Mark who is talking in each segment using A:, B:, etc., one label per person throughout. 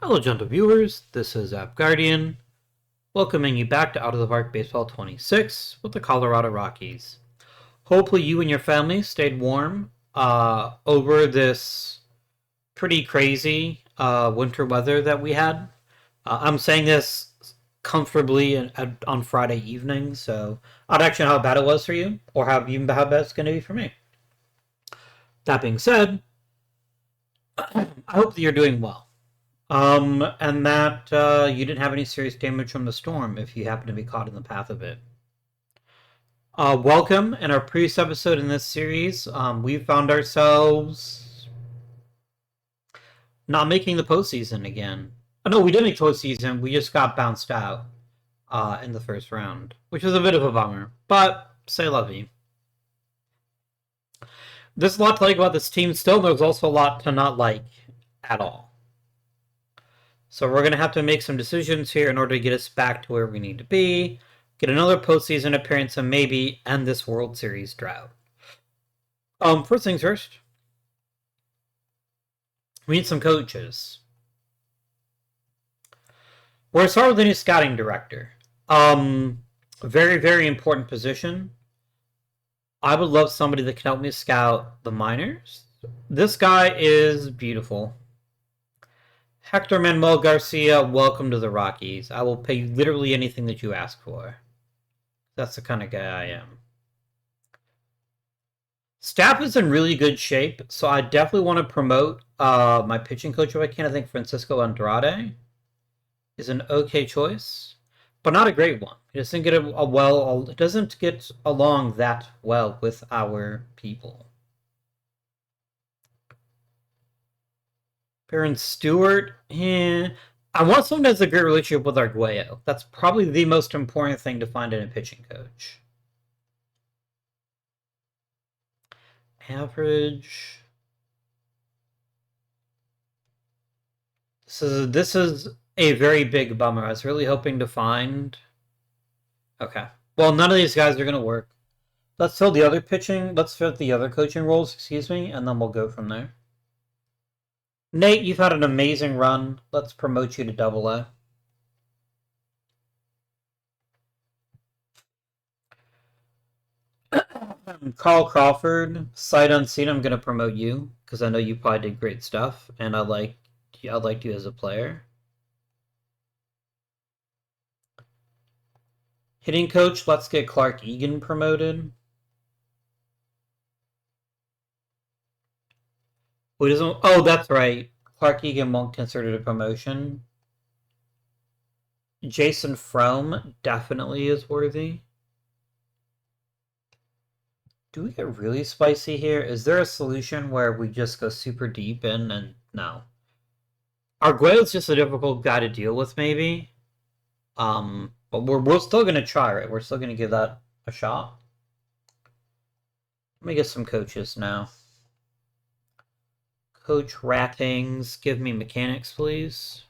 A: Hello, gentle viewers. This is App Guardian, welcoming you back to Out of the Park Baseball 26 with the Colorado Rockies. Hopefully, you and your family stayed warm over this pretty crazy winter weather that we had. I'm saying this comfortably on Friday evening, so I don't actually know how bad it was for you, or how bad it's going to be for me. That being said, I hope that you're doing well. And that you didn't have any serious damage from the storm if you happen to be caught in the path of it. Welcome. In our previous episode in this series, we found ourselves not making the postseason again. Oh, no, we did make postseason. We just got bounced out in the first round, which was a bit of a bummer. But say lovey. There's a lot to like about this team still. There's also a lot to not like at all. So we're going to have to make some decisions here in order to get us back to where we need to be, get another postseason appearance, and maybe end this World Series drought. First things first, we need some coaches. We're going to start with the new scouting director. Very, very important position. I would love somebody that can help me scout the minors. This guy is beautiful. Hector Manuel Garcia, welcome to the Rockies. I will pay you literally anything that you ask for. That's the kind of guy I am. Staff is in really good shape, so I definitely want to promote my pitching coach if I can. I think Francisco Andrade is an okay choice, but not a great one. It doesn't get it doesn't get along that well with our people. Baron Stewart, I want someone that has a great relationship with Arguello. That's probably the most important thing to find in a pitching coach. Average. This is a very big bummer. I was really hoping to find. Okay. Well, none of these guys are going to work. Let's fill the other coaching roles, excuse me, and then we'll go from there. Nate, you've had an amazing run. Let's promote you to Double-A. Carl Crawford, sight unseen, I'm going to promote you because I know you probably did great stuff, and I liked you as a player. Hitting coach, let's get Clark Egan promoted. Who doesn't? Oh, that's right. Clark Egan won't consider it a promotion. Jason Frome definitely is worthy. Do we get really spicy here? Is there a solution where we just go super deep in and no? Arguello's just a difficult guy to deal with, maybe. But we're still gonna try, right? We're still gonna give that a shot. Let me get some coaches now. Coach Rattings, give me mechanics, please.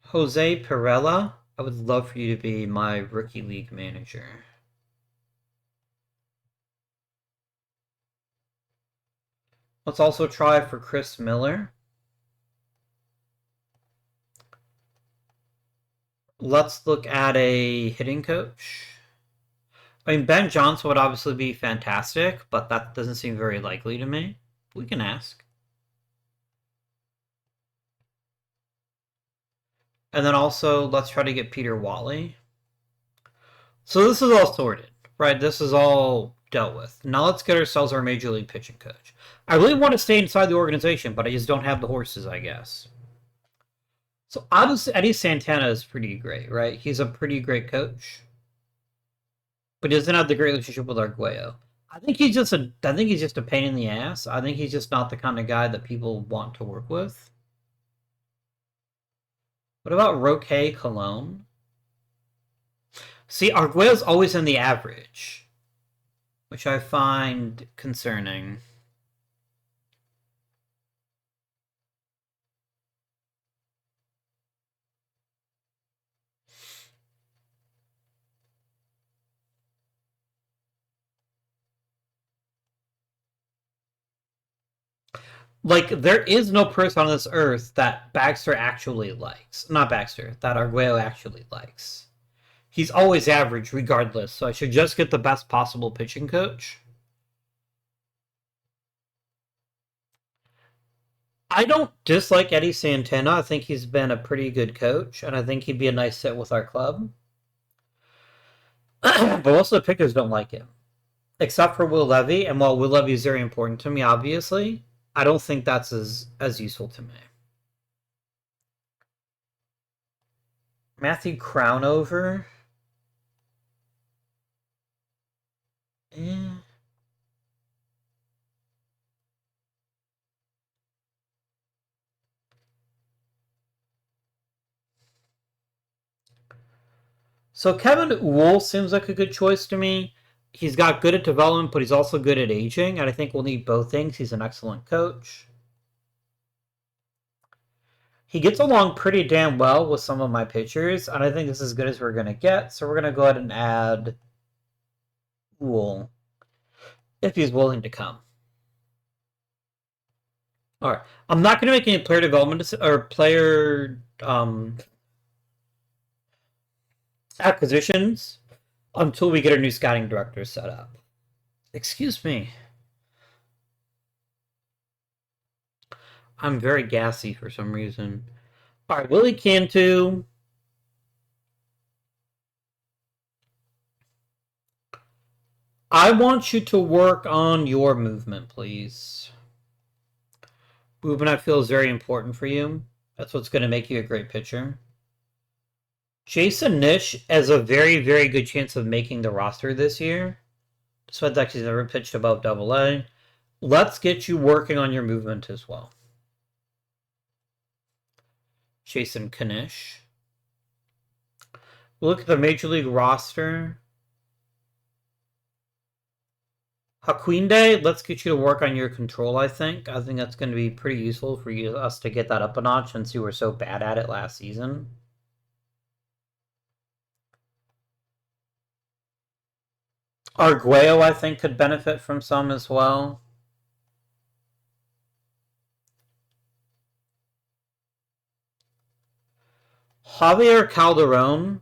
A: Jose Perella, I would love for you to be my rookie league manager. Let's also try for Chris Miller. Let's look at a hitting coach. I mean, Ben Johnson would obviously be fantastic, but that doesn't seem very likely to me. We can ask. And then also, let's try to get Peter Wally. So this is all sorted, right? This is all dealt with. Now let's get ourselves our major league pitching coach. I really want to stay inside the organization, but I just don't have the horses, I guess. So obviously, Eddie Santana is pretty great, right? He's a pretty great coach, but he doesn't have the great relationship with Arguello. I think he's just a pain in the ass. I think he's just not the kind of guy that people want to work with. What about Roque Colon? See, Arguello's always in the average, which I find concerning. Like, there is no person on this earth that Baxter actually likes. Not Baxter, that Arguello actually likes. He's always average regardless, so I should just get the best possible pitching coach. I don't dislike Eddie Santana. I think he's been a pretty good coach, and I think he'd be a nice fit with our club. But most of the pickers don't like him, except for Will Levy. And while Will Levy is very important to me, obviously, I don't think that's as useful to me. Matthew Crownover. Eh. So Kevin Wool seems like a good choice to me. He's got good at development, but he's also good at aging, and I think we'll need both things. He's an excellent coach. He gets along pretty damn well with some of my pitchers, and I think this is as good as we're going to get. So we're going to go ahead and add Wool if he's willing to come. All right. I'm not going to make any player development or player acquisitions until we get our new scouting director set up. Excuse me. I'm very gassy for some reason. All right, Willie Cantu. I want you to work on your movement, please. Movement, I feel, is very important for you. That's what's going to make you a great pitcher. Jason Nish has a very, very good chance of making the roster this year, despite that he's never pitched above AA. Let's get you working on your movement as well. Jason Kanish. Look at the Major League roster. Hakwinde, let's get you to work on your control, I think. I think that's going to be pretty useful for us to get that up a notch since you were so bad at it last season. Arguello, I think, could benefit from some as well. Javier Calderon,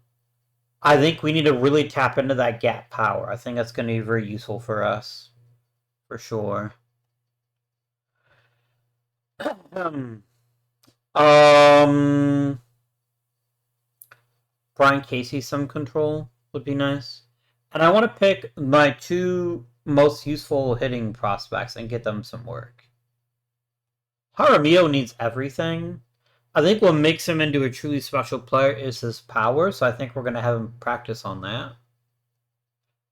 A: I think we need to really tap into that gap power. I think that's going to be very useful for us. For sure. Brian Casey, some control would be nice. And I want to pick my two most useful hitting prospects and get them some work. Jaramillo needs everything. I think what makes him into a truly special player is his power, so I think we're going to have him practice on that.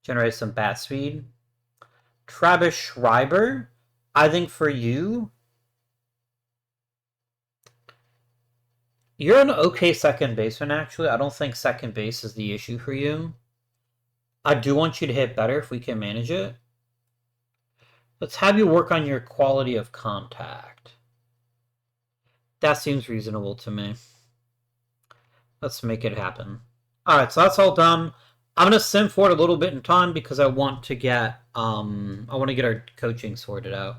A: Generate some bat speed. Travis Schreiber, I think for you, you're an okay second baseman, actually. I don't think second base is the issue for you. I do want you to hit better if we can manage it. Let's have you work on your quality of contact. That seems reasonable to me. Let's make it happen. All right, so that's all done. I'm gonna sim forward a little bit in time because I want to get our coaching sorted out.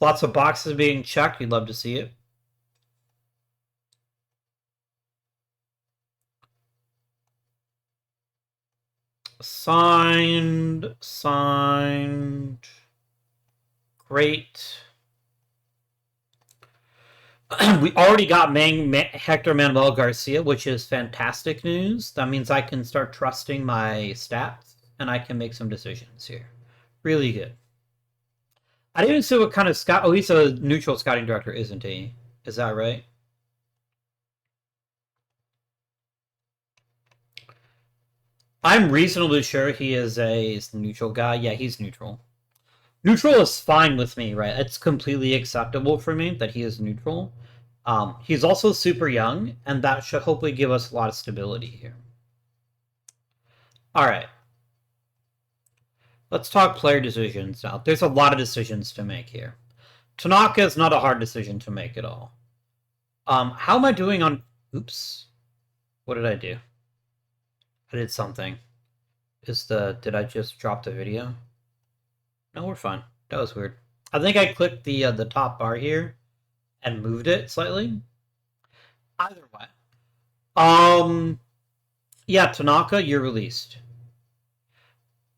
A: Lots of boxes being checked. You'd love to see it. Signed. Great. We already got Hector Manuel Garcia, which is fantastic news. That means I can start trusting my stats, and I can make some decisions here. Really good. I didn't even see what kind of scout... Oh, he's a neutral scouting director, isn't he? Is that right? I'm reasonably sure he is a neutral guy. Yeah, he's neutral. Neutral is fine with me, right? It's completely acceptable for me that he is neutral. He's also super young, and that should hopefully give us a lot of stability here. All right. Let's talk player decisions now. There's a lot of decisions to make here. Tanaka is not a hard decision to make at all. How am I doing on... Oops. What did I do? I did something. Did I just drop the video? No, we're fine. That was weird. I think I clicked the top bar here and moved it slightly. Either way. Yeah, Tanaka, you're released.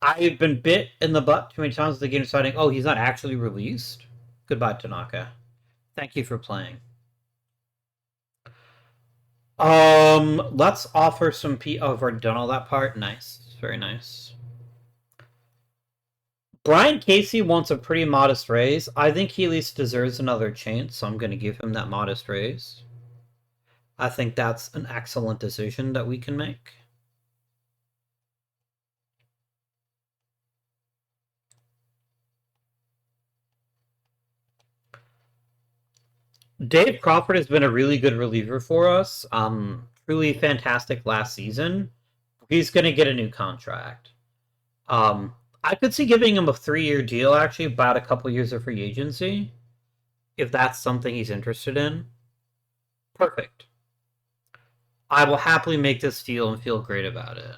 A: I've been bit in the butt too many times with the game deciding, oh, he's not actually released. Goodbye, Tanaka. Thank you for playing. Let's offer some Oh, I've already done all that part. Nice. Very nice. Brian Casey wants a pretty modest raise. I think he at least deserves another chance, so I'm going to give him that modest raise. I think that's an excellent decision that we can make. Dave Crawford has been a really good reliever for us. Truly fantastic last season. He's going to get a new contract. I could see giving him a 3-year deal, actually, about a couple years of free agency, if that's something he's interested in. Perfect. I will happily make this deal and feel great about it.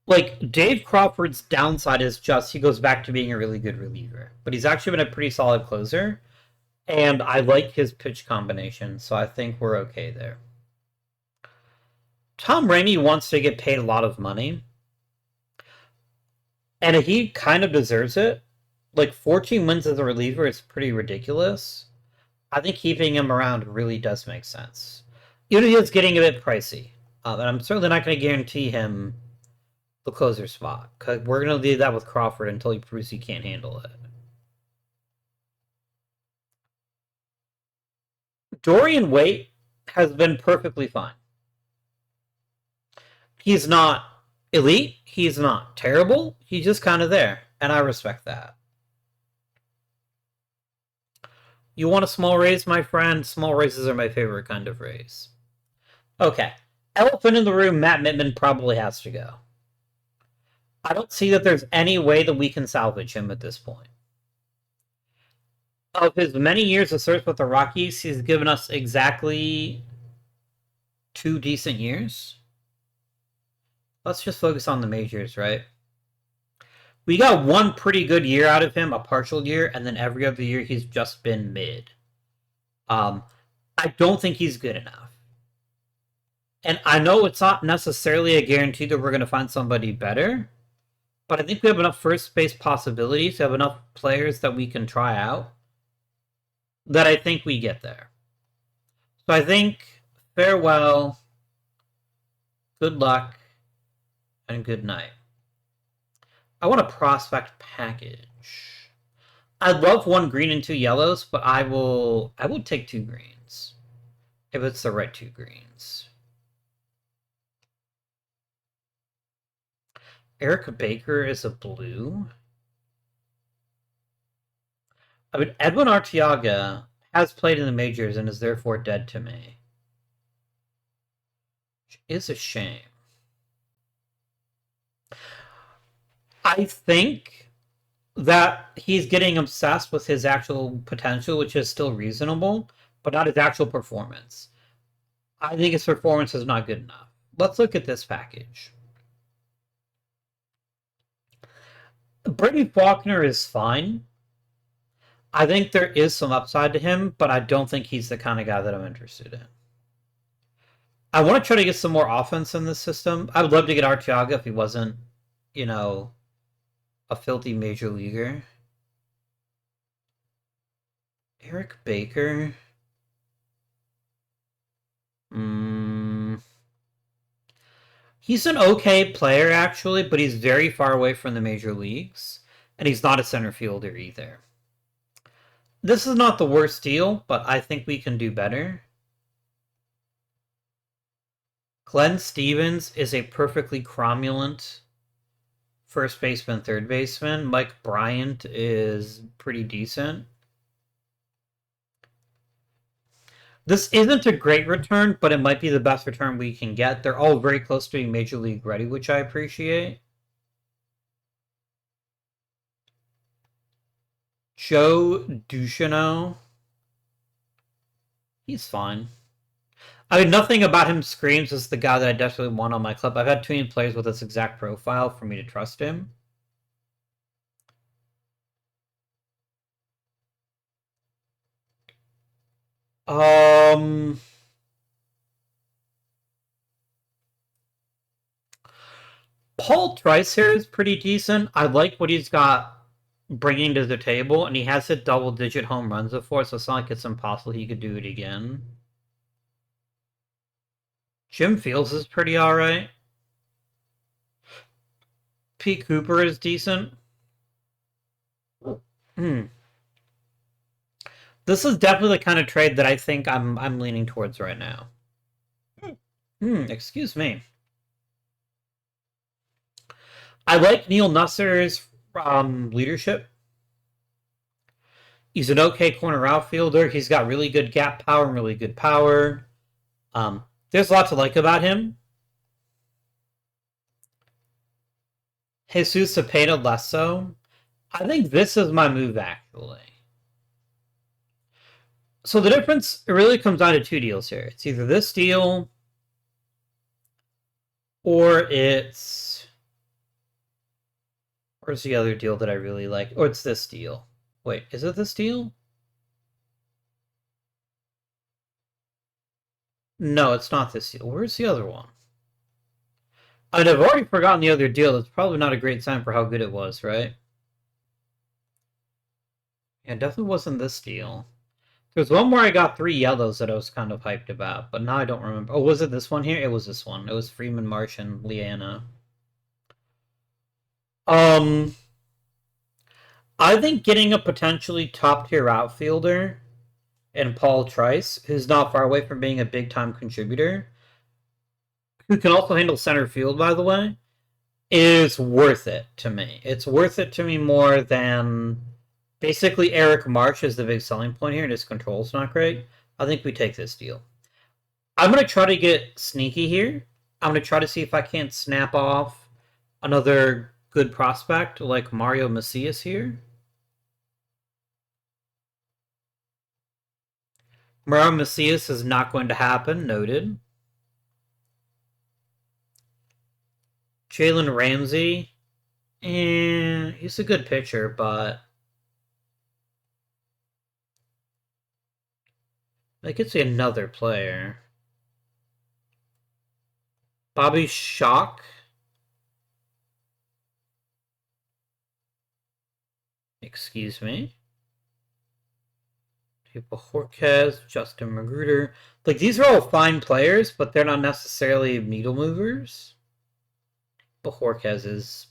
A: Like, Dave Crawford's downside is just he goes back to being a really good reliever. But he's actually been a pretty solid closer. And I like his pitch combination, so I think we're okay there. Tom Ramey wants to get paid a lot of money. And he kind of deserves it. Like, 14 wins as a reliever is pretty ridiculous. I think keeping him around really does make sense. Even if he's getting a bit pricey. And I'm certainly not going to guarantee him the closer spot. Because we're going to leave that with Crawford until he proves he can't handle it. Dorian Waite has been perfectly fine. He's not elite. He's not terrible. He's just kind of there. And I respect that. You want a small raise, my friend? Small raises are my favorite kind of raise. Okay. Elephant in the room, Matt Mittman probably has to go. I don't see that there's any way that we can salvage him at this point. Of his many years of service with the Rockies, he's given us exactly 2 decent years. Let's just focus on the majors, right? We got 1 pretty good year out of him, a partial year, and then every other year he's just been mid. I don't think he's good enough. And I know it's not necessarily a guarantee that we're going to find somebody better, but I think we have enough first base possibilities, we have enough players that we can try out, that I think we get there. So I think farewell, good luck, and good night. I want a prospect package. I'd love 1 green and 2 yellows, but I would take 2 greens. If it's the right 2 greens. Eric Baker is a blue. I mean, Edwin Arteaga has played in the majors and is therefore dead to me. Which is a shame. I think that he's getting obsessed with his actual potential, which is still reasonable, but not his actual performance. I think his performance is not good enough. Let's look at this package. Brittany Faulkner is fine. I think there is some upside to him, but I don't think he's the kind of guy that I'm interested in. I want to try to get some more offense in this system. I would love to get Arteaga if he wasn't, a filthy major leaguer. Eric Baker. He's an okay player, actually, but he's very far away from the major leagues. And he's not a center fielder either. This is not the worst deal, but I think we can do better. Glenn Stevens is a perfectly cromulent first baseman, third baseman. Mike Bryant is pretty decent. This isn't a great return, but it might be the best return we can get. They're all very close to being Major League ready, which I appreciate. Joe Ducheneau. He's fine. I mean, nothing about him screams as the guy that I definitely want on my club. I've had too many players with this exact profile for me to trust him. Paul Trice here is pretty decent. I like what he's got bringing to the table, and he has hit double-digit home runs before, so it's not like it's impossible he could do it again. Jim Fields is pretty alright. Pete Cooper is decent. This is definitely the kind of trade that I think I'm leaning towards right now. Excuse me. I like Neil Nusser's leadership. He's an okay corner outfielder. He's got really good gap power and really good power. There's a lot to like about him. Jesus Cepeda less so. I think this is my move, actually. So the difference, it really comes down to two deals here. It's either this deal or it's... Where's the other deal that I really like? Or it's this deal. Wait, is it this deal? No, it's not this deal. Where's the other one? I mean, I've already forgotten the other deal. That's probably not a great sign for how good it was, right? Yeah, it definitely wasn't this deal. There's one where I got 3 yellows that I was kind of hyped about, but now I don't remember. Oh, was it this one here? It was this one. It was Freeman, Marsh, and Leanna. I think getting a potentially top-tier outfielder in Paul Trice, who's not far away from being a big-time contributor, who can also handle center field, by the way, is worth it to me. It's worth it to me more than... Basically, Eric Marsh is the big selling point here, and his control's not great. I think we take this deal. I'm going to try to get sneaky here. I'm going to try to see if I can't snap off another good prospect like Mario Macias here. Mario Macias is not going to happen, noted. Jalen Ramsey, he's a good pitcher, but I could see another player. Bobby Schock. Excuse me. Jorquez, Justin Magruder. Like, these are all fine players, but they're not necessarily needle movers. But Jorquez is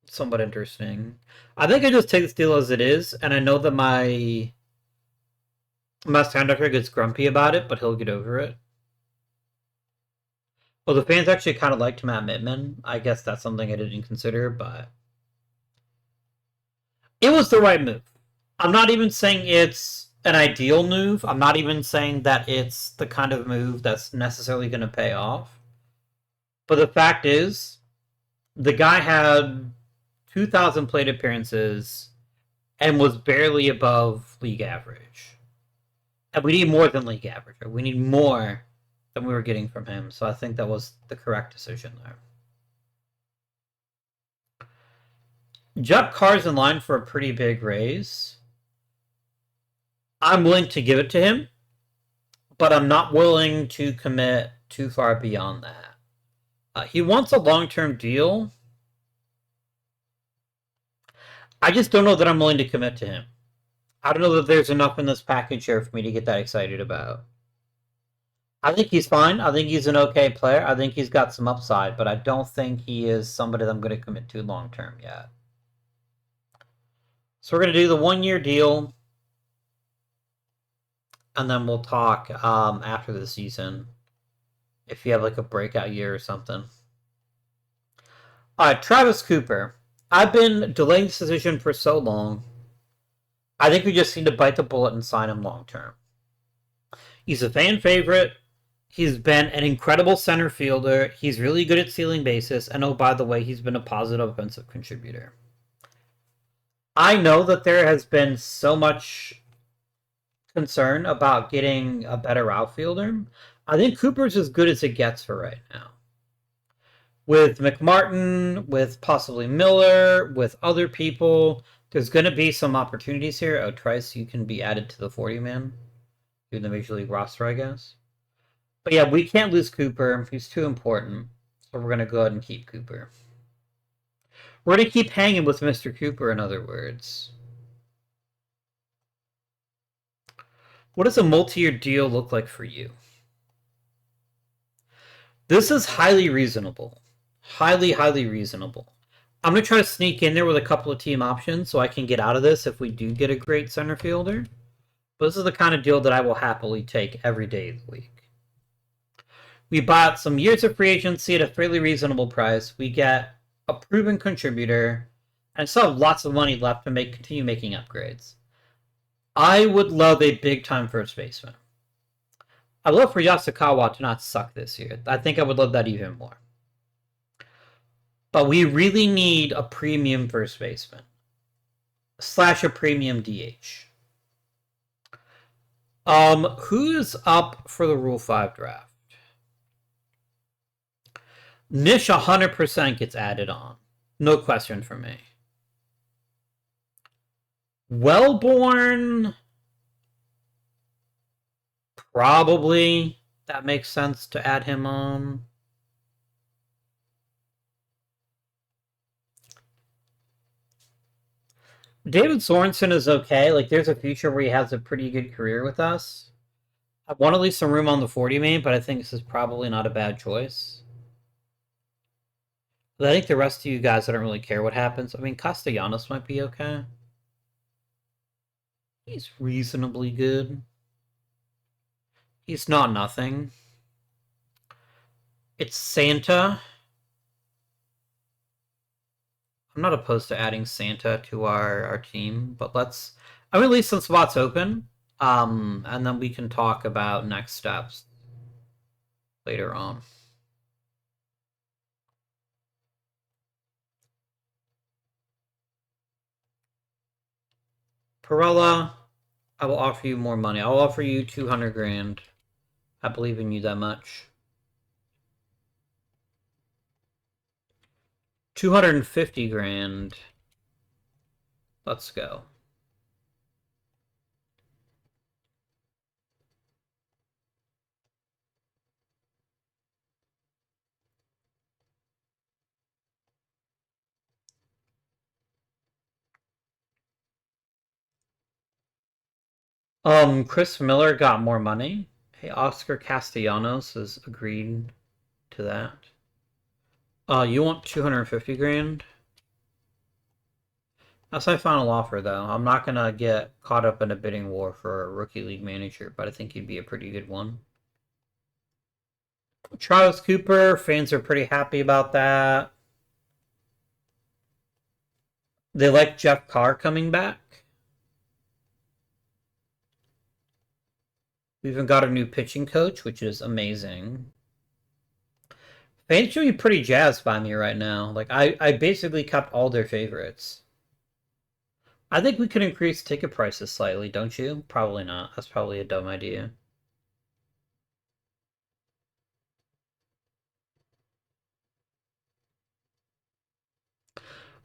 A: somewhat interesting. I think I just take this deal as it is, and I know that my Sandocker gets grumpy about it, but he'll get over it. Well, the fans actually kind of liked Matt Mittman. I guess that's something I didn't consider, but it was the right move. I'm not even saying it's an ideal move. I'm not even saying that it's the kind of move that's necessarily going to pay off. But the fact is, the guy had 2,000 plate appearances and was barely above league average. And we need more than league average. We need more than we were getting from him. So I think that was the correct decision there. Jeff Carr's in line for a pretty big raise. I'm willing to give it to him, but I'm not willing to commit too far beyond that. He wants a long-term deal. I just don't know that I'm willing to commit to him. I don't know that there's enough in this package here for me to get that excited about. I think he's fine. I think he's an okay player. I think he's got some upside, but I don't think he is somebody that I'm going to commit to long-term yet. So we're going to do the 1-year deal, and then we'll talk after the season if you have like a breakout year or something. All right, Travis Cooper. I've been delaying this decision for so long. I think we just need to bite the bullet and sign him long-term. He's a fan favorite. He's been an incredible center fielder. He's really good at stealing bases. And oh, by the way, he's been a positive offensive contributor. I know that there has been so much concern about getting a better outfielder. I think Cooper's as good as it gets for right now. With McMartin, with possibly Miller, with other people, there's going to be some opportunities here. Oh, Trice, you can be added to the 40-man, in the Major League roster, I guess. But yeah, we can't lose Cooper. He's too important. So we're going to go ahead and keep Cooper. We're going to keep hanging with Mr. Cooper, in other words. What does a multi-year deal look like for you? This is highly reasonable. Highly, highly reasonable. I'm going to try to sneak in there with a couple of team options so I can get out of this if we do get a great center fielder. But this is the kind of deal that I will happily take every day of the week. We bought some years of free agency at a fairly reasonable price. We get a proven contributor, and still have lots of money left to continue making upgrades. I would love a big-time first baseman. I'd love for Yasukawa to not suck this year. I think I would love that even more. But we really need a premium first baseman. / a premium DH. Who's up for the Rule 5 draft? Nish 100% gets added on. No question for me. Wellborn, probably. That makes sense to add him on. David Sorensen is okay. Like, there's a future where he has a pretty good career with us. I want to leave some room on the 40 main, but I think this is probably not a bad choice. But I think the rest of you guys, I don't really care what happens. I mean, Castellanos might be okay. He's reasonably good. He's not nothing. It's Santa. I'm not opposed to adding Santa to our team, but let's... I mean, at least some spots open, and then we can talk about next steps later on. Perella, I will offer you more money. I'll offer you 200 grand. I believe in you that much. 250 grand. Let's go. Chris Miller got more money. Hey, Oscar Castellanos has agreed to that. You want 250 grand? That's my final offer, though. I'm not gonna get caught up in a bidding war for a rookie league manager, but I think he'd be a pretty good one. Charles Cooper, fans are pretty happy about that. They like Jeff Carr coming back. We even got a new pitching coach, which is amazing. Fans should be pretty jazzed by me right now. Like, I basically kept all their favorites. I think we could increase ticket prices slightly, don't you? Probably not. That's probably a dumb idea.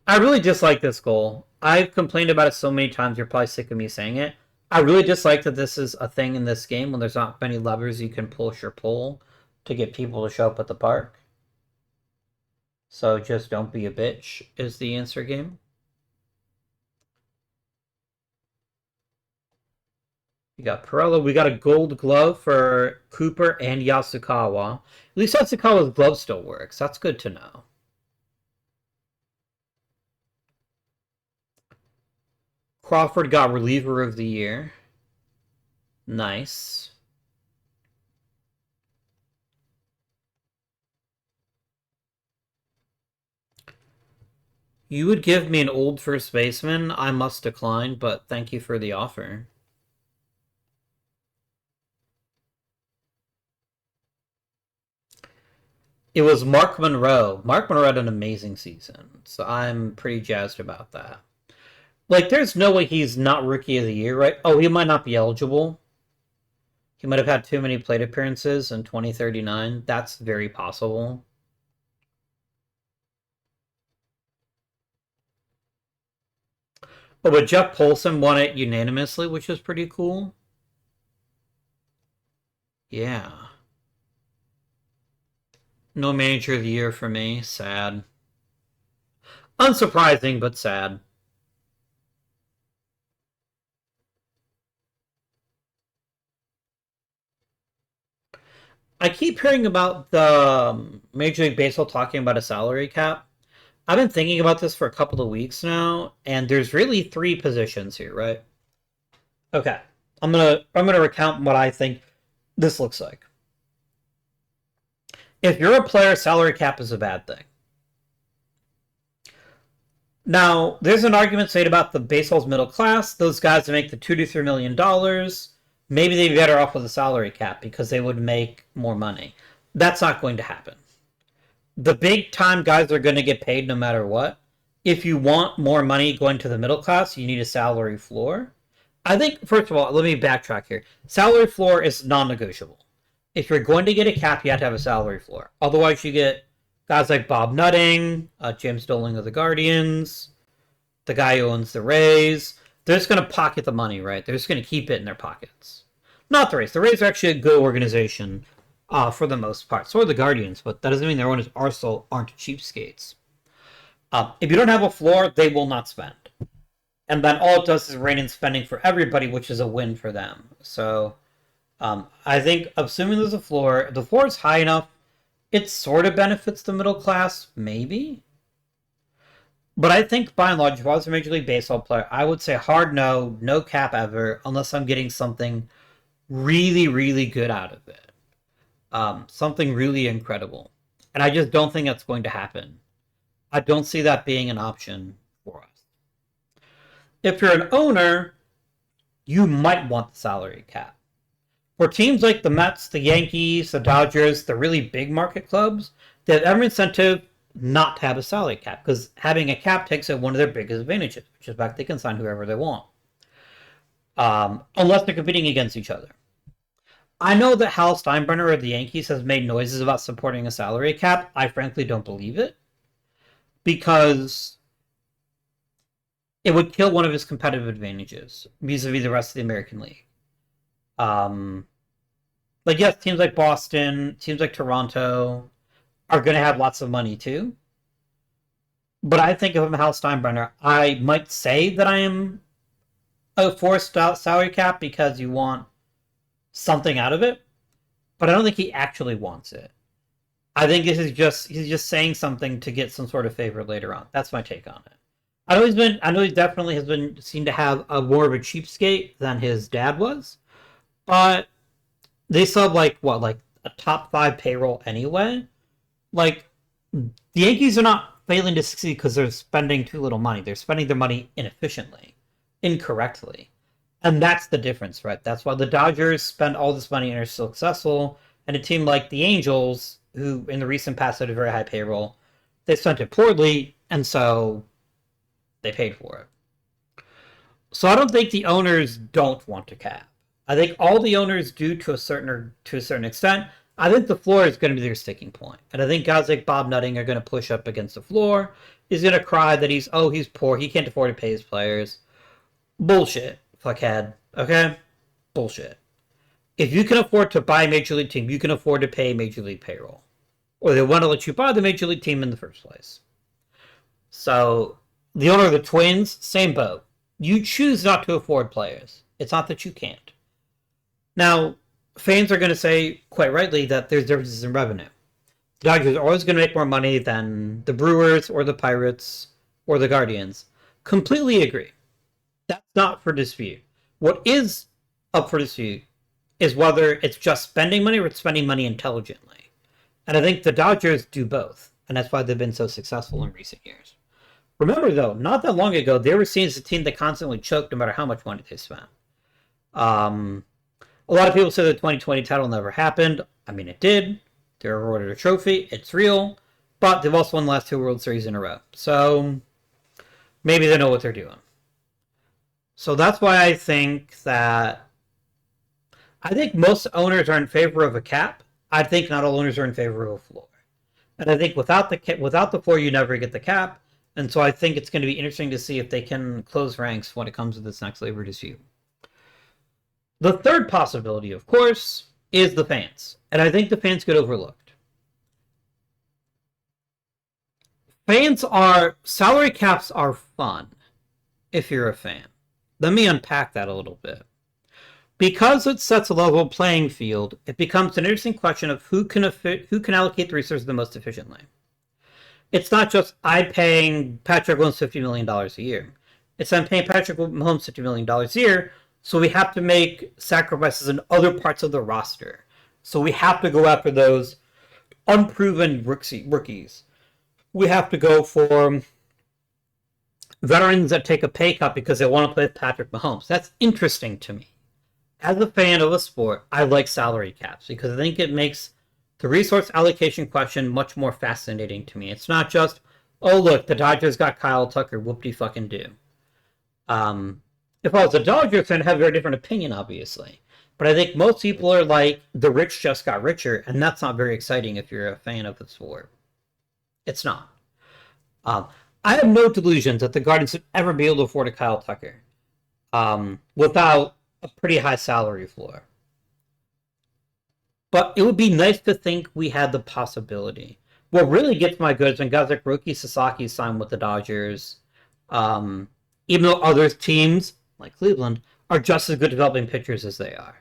A: I really dislike this goal. I've complained about it so many times, you're probably sick of me saying it. I really dislike that this is a thing in this game when there's not many levers you can push or pull to get people to show up at the park. So just don't be a bitch is the answer game. We got Perella. We got a gold glove for Cooper and Yasukawa. At least Yasukawa's glove still works. That's good to know. Crawford got reliever of the year. Nice. You would give me an old first baseman. I must decline, but thank you for the offer. It was Mark Monroe. Mark Monroe had an amazing season, so I'm pretty jazzed about that. Like, there's no way he's not Rookie of the Year, right? Oh, he might not be eligible. He might have had too many plate appearances in 2039. That's very possible. Oh, but Jeff Polson won it unanimously, which is pretty cool. Yeah. No Manager of the Year for me. Sad. Unsurprising, but sad. I keep hearing about the Major League Baseball talking about a salary cap. I've been thinking about this for a couple of weeks now, and there's really three positions here, right? Okay. I'm gonna recount what I think this looks like. If you're a player, salary cap is a bad thing. Now, there's an argument made about the baseball's middle class. Those guys that make the $2 to $3 million, maybe they'd be better off with a salary cap because they would make more money. That's not going to happen. The big time guys are going to get paid no matter what. If you want more money going to the middle class, you need a salary floor. I think, first of all, let me backtrack here. Salary floor is non negotiable. If you're going to get a cap, you have to have a salary floor. Otherwise, you get guys like Bob Nutting, James Doling of the Guardians, the guy who owns the Rays. They're just going to pocket the money, right? They're just going to keep it in their pockets. Not the Rays. The Rays are actually a good organization for the most part. So are the Guardians, but that doesn't mean their owners also aren't cheapskates. If you don't have a floor, they will not spend. And then all it does is rein in spending for everybody, which is a win for them. So I think, assuming there's a floor, if the floor is high enough, it sort of benefits the middle class, maybe. But I think, by and large, if I was a Major League Baseball player, I would say hard no, no cap ever, unless I'm getting something really, really good out of it. Something really incredible. And I just don't think that's going to happen. I don't see that being an option for us. If you're an owner, you might want the salary cap. For teams like the Mets, the Yankees, the Dodgers, the really big market clubs, they have every incentive not to have a salary cap because having a cap takes away one of their biggest advantages, which is the fact they can sign whoever they want, unless they're competing against each other. I know that Hal Steinbrenner of the Yankees has made noises about supporting a salary cap. I frankly don't believe it because it would kill one of his competitive advantages vis-a-vis the rest of the American League. Like, yes, teams like Boston, teams like Toronto are going to have lots of money too. But I think if I'm Hal Steinbrenner, I might say that I am a forced salary cap because you want something out of it, but I don't think he actually wants it. I think this is he's just saying something to get some sort of favor later on. That's my take on it. I know he definitely has been seen to have a more of a cheapskate than his dad was, but they still have like a top five payroll anyway. Like the Yankees are not failing to succeed because they're spending too little money. They're spending their money inefficiently, incorrectly. And that's the difference, right? That's why the Dodgers spend all this money and are so successful. And a team like the Angels, who in the recent past had a very high payroll, they spent it poorly, and so they paid for it. So I don't think the owners don't want to cap. I think all the owners do to a certain extent. I think the floor is going to be their sticking point. And I think guys like Bob Nutting are going to push up against the floor. He's going to cry that he's poor, he can't afford to pay his players. Bullshit, fuckhead. Okay? Bullshit. If you can afford to buy a Major League team, you can afford to pay Major League payroll. Or they want to let you buy the Major League team in the first place. So, the owner of the Twins, same boat. You choose not to afford players. It's not that you can't. Now, fans are going to say, quite rightly, that there's differences in revenue. The Dodgers are always going to make more money than the Brewers or the Pirates or the Guardians. Completely agree. That's not for dispute. What is up for dispute is whether it's just spending money or it's spending money intelligently. And I think the Dodgers do both. And that's why they've been so successful in recent years. Remember, though, not that long ago, they were seen as a team that constantly choked no matter how much money they spent. A lot of people say the 2020 title never happened. I mean, it did. They were awarded a trophy. It's real. But they've also won the last two World Series in a row. So maybe they know what they're doing. So that's why I think most owners are in favor of a cap. I think not all owners are in favor of a floor. And I think without the floor, you never get the cap. And so I think it's going to be interesting to see if they can close ranks when it comes to this next labor dispute. The third possibility, of course, is the fans. And I think the fans get overlooked. Salary caps are fun if you're a fan. Let me unpack that a little bit. Because it sets a level playing field, it becomes an interesting question of who can allocate the resources the most efficiently. It's not just I'm paying Patrick Mahomes $50 million a year. It's I'm paying Patrick Mahomes $50 million a year, so we have to make sacrifices in other parts of the roster. So we have to go after those unproven rookies. We have to go for veterans that take a pay cut because they want to play with Patrick Mahomes. That's interesting to me. As a fan of a sport, I like salary caps because I think it makes the resource allocation question much more fascinating to me. It's not just, oh look, the Dodgers got Kyle Tucker, whoop-de-fucking-do. If I was a Dodgers fan, I'd have a very different opinion, obviously. But I think most people are like, the rich just got richer, and that's not very exciting if you're a fan of the sport. It's not. I have no delusions that the Guardians would ever be able to afford a Kyle Tucker without a pretty high salary floor. But it would be nice to think we had the possibility. What really gets my goods when guys like Roki Sasaki signed with the Dodgers, even though other teams, like Cleveland, are just as good developing pitchers as they are.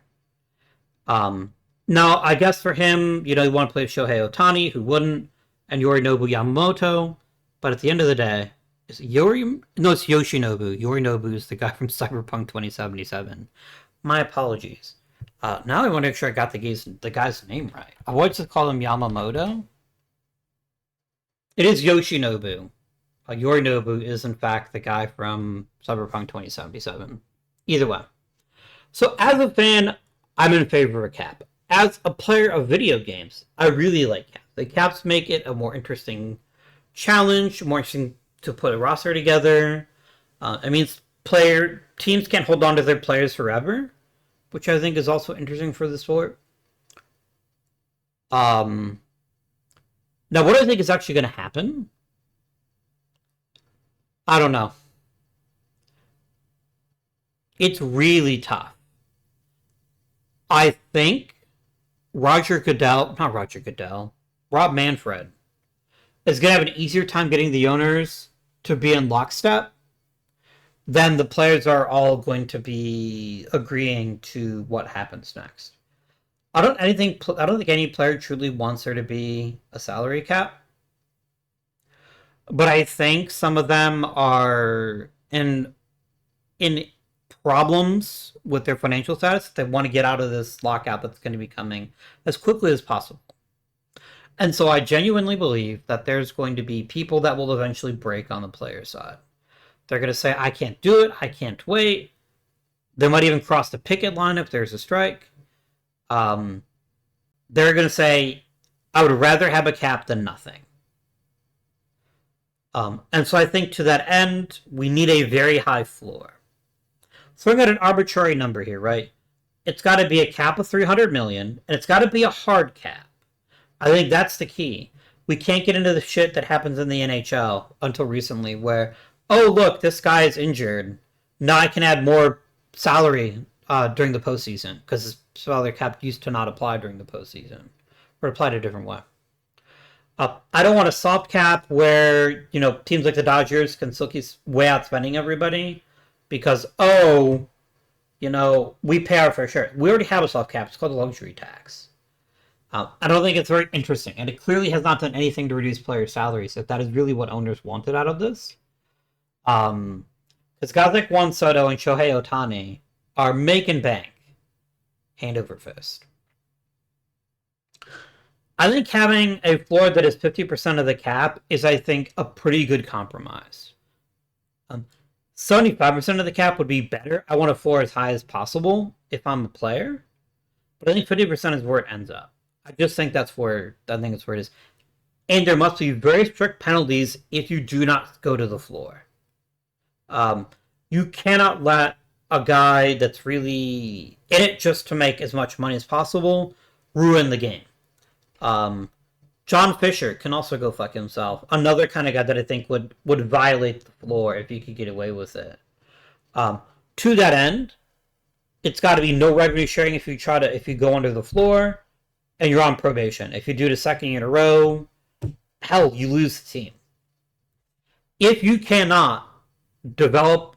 A: Now, I guess for him, you want to play with Shohei Ohtani, who wouldn't, and Yorinobu Yamamoto, but at the end of the day, it's Yoshinobu. Yorinobu is the guy from Cyberpunk 2077. My apologies. Now I want to make sure I got the guy's name right. I wanted to call him Yamamoto. It is Yoshinobu. Yorinobu is, in fact, the guy from Cyberpunk 2077. Either way. So, as a fan, I'm in favor of a cap. As a player of video games, I really like caps. The caps make it a more interesting challenge, more interesting to put a roster together. It means teams can't hold on to their players forever, which I think is also interesting for the sport. Now, what I think is actually going to happen, I don't know. It's really tough. I think Rob Manfred is going to have an easier time getting the owners to be in lockstep than the players are all going to be agreeing to what happens next. I don't think any player truly wants there to be a salary cap. But I think some of them are in problems with their financial status. They want to get out of this lockout that's going to be coming as quickly as possible. And so I genuinely believe that there's going to be people that will eventually break on the player side. They're going to say, I can't do it. I can't wait. They might even cross the picket line if there's a strike. They're going to say, I would rather have a cap than nothing. And so I think to that end, we need a very high floor. So we've got an arbitrary number here, right? It's got to be a cap of $300 million, and it's got to be a hard cap. I think that's the key. We can't get into the shit that happens in the NHL until recently where, oh, look, this guy is injured. Now I can add more salary during the postseason because his salary cap used to not apply during the postseason or applied a different way. I don't want a soft cap where, teams like the Dodgers can still keep way outspending everybody because, we pay our fair share. We already have a soft cap. It's called a luxury tax. I don't think it's very interesting, and it clearly has not done anything to reduce player salaries, if that is really what owners wanted out of this. Because guys like Juan Soto and Shohei Ohtani are making bank hand over fist. I think having a floor that is 50% of the cap is, I think, a pretty good compromise. 75% of the cap would be better. I want a floor as high as possible if I'm a player. But I think 50% is where it ends up. I just think that's where it is. And there must be very strict penalties if you do not go to the floor. You cannot let a guy that's really in it just to make as much money as possible ruin the game. Um, John Fisher can also go fuck himself. Another kind of guy that I think would violate the floor if he could get away with it. Um, to that end, it's got to be no revenue sharing if you go under the floor and you're on probation. If you do the second year in a row, hell, you lose the team. If you cannot develop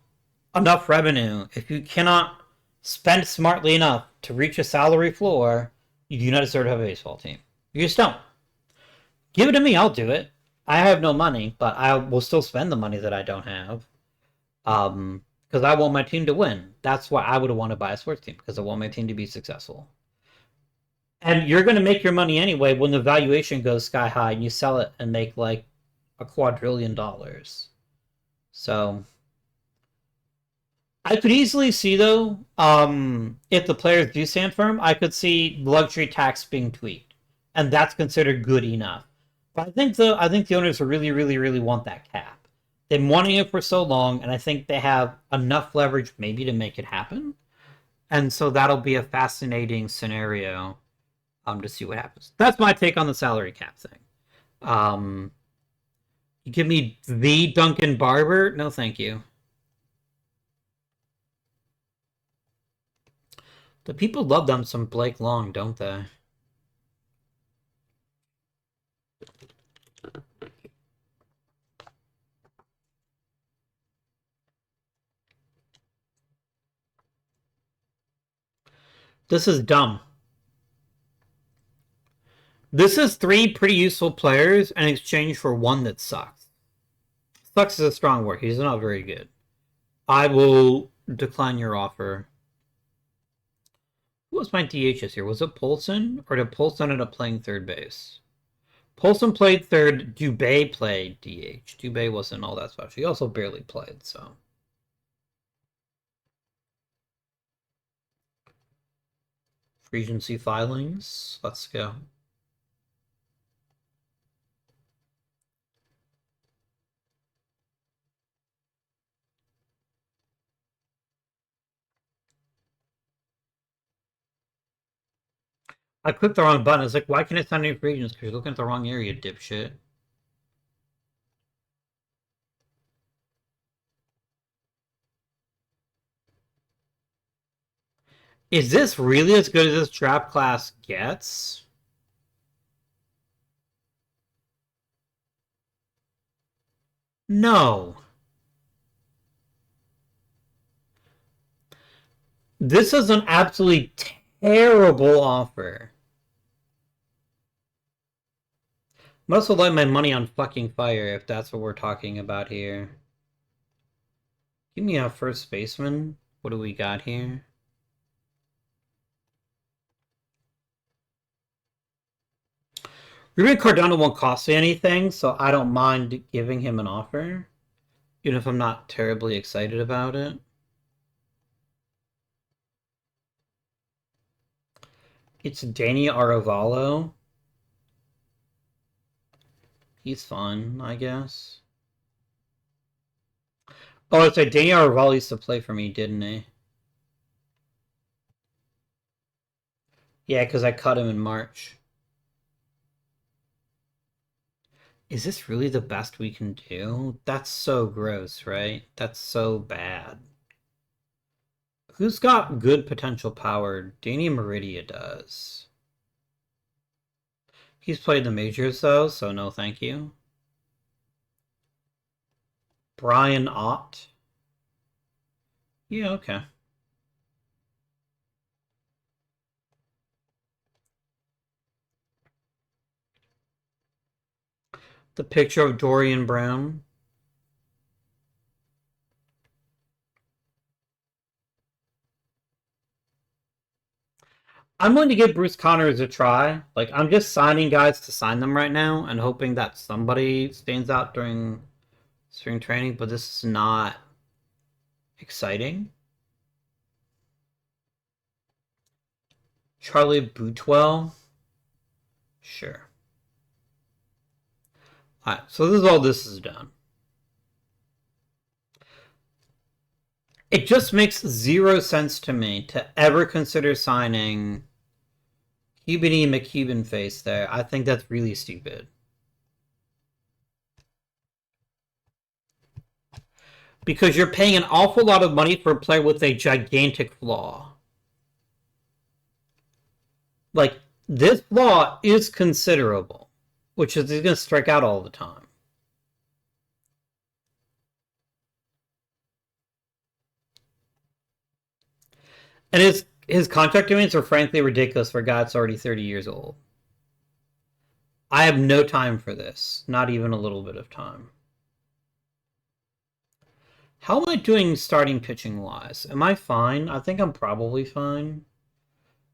A: enough revenue, if you cannot spend smartly enough to reach a salary floor, you do not deserve to have a baseball team. You just don't. Give it to me, I'll do it. I have no money, but I will still spend the money that I don't have. Because I want my team to win. That's why I would want to buy a sports team, because I want my team to be successful. And you're going to make your money anyway when the valuation goes sky high and you sell it and make like a $250 billion. So I could easily see though, if the players do stand firm, I could see luxury tax being tweaked, and that's considered good enough. But I think the owners really, really, really want that cap. They've been wanting it for so long, and I think they have enough leverage maybe to make it happen. And so that'll be a fascinating scenario to see what happens. That's my take on the salary cap thing. You give me the Duncan Barber? No, thank you. The people love them some Blake Long, don't they? This is dumb. This is three pretty useful players in exchange for one that sucks. Sucks is a strong word. He's not very good. I will decline your offer. Who was my DH this year? Was it Polson? Or did Polson end up playing third base? Polson played third. Dubé played DH. Dubé wasn't all that special. He also barely played, so. Regency filings. Let's go. I clicked the wrong button. It's like, why can't it sign any free agents? Because you're looking at the wrong area, dipshit. Is this really as good as this draft class gets? No. This is an absolutely terrible offer. I'm also light my money on fucking fire if that's what we're talking about here. Give me a first baseman. What do we got here? Ruben Cardano won't cost me anything, so I don't mind giving him an offer, even if I'm not terribly excited about it. It's Danny Aravalo. He's fun, I guess. Oh, it's like Danny Aravalo used to play for me, didn't he? Yeah, because I cut him in March. Is this really the best we can do? That's so gross, right? That's so bad. Who's got good potential power? Danny Meridia does. He's played the majors, though, so no thank you. Brian Ott. Yeah, okay. The picture of Dorian Brown. I'm going to give Bruce Connors a try. Like, I'm just signing guys to sign them right now and hoping that somebody stands out during spring training, but this is not exciting. Charlie Bootwell. Sure. Alright, so this is all this is done. It just makes zero sense to me to ever consider signing Cubany McCuban face there. I think that's really stupid. Because you're paying an awful lot of money for a player with a gigantic flaw. Like, this flaw is considerable, which is he's going to strike out all the time. And his contract demands are frankly ridiculous for a guy that's already 30 years old. I have no time for this. Not even a little bit of time. How am I doing starting pitching wise? Am I fine? I think I'm probably fine.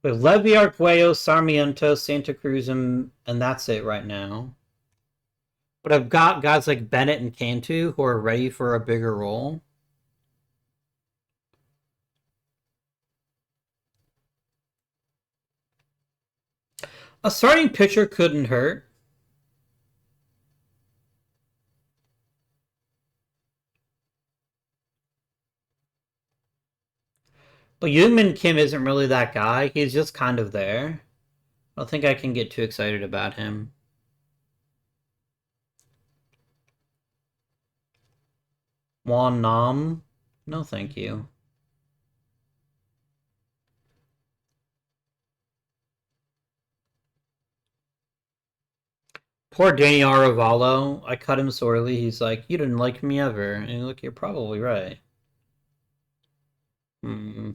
A: With Levy, Arguello, Sarmiento, Santa Cruz, and that's it right now. But I've got guys like Bennett and Cantu who are ready for a bigger role. A starting pitcher couldn't hurt. But Youngmin Kim isn't really that guy. He's just kind of there. I don't think I can get too excited about him. Juan Nam? No, thank you. Poor Danny Aravalo. I cut him sorely. He's like, you didn't like me ever. And look, you're probably right. Hmm.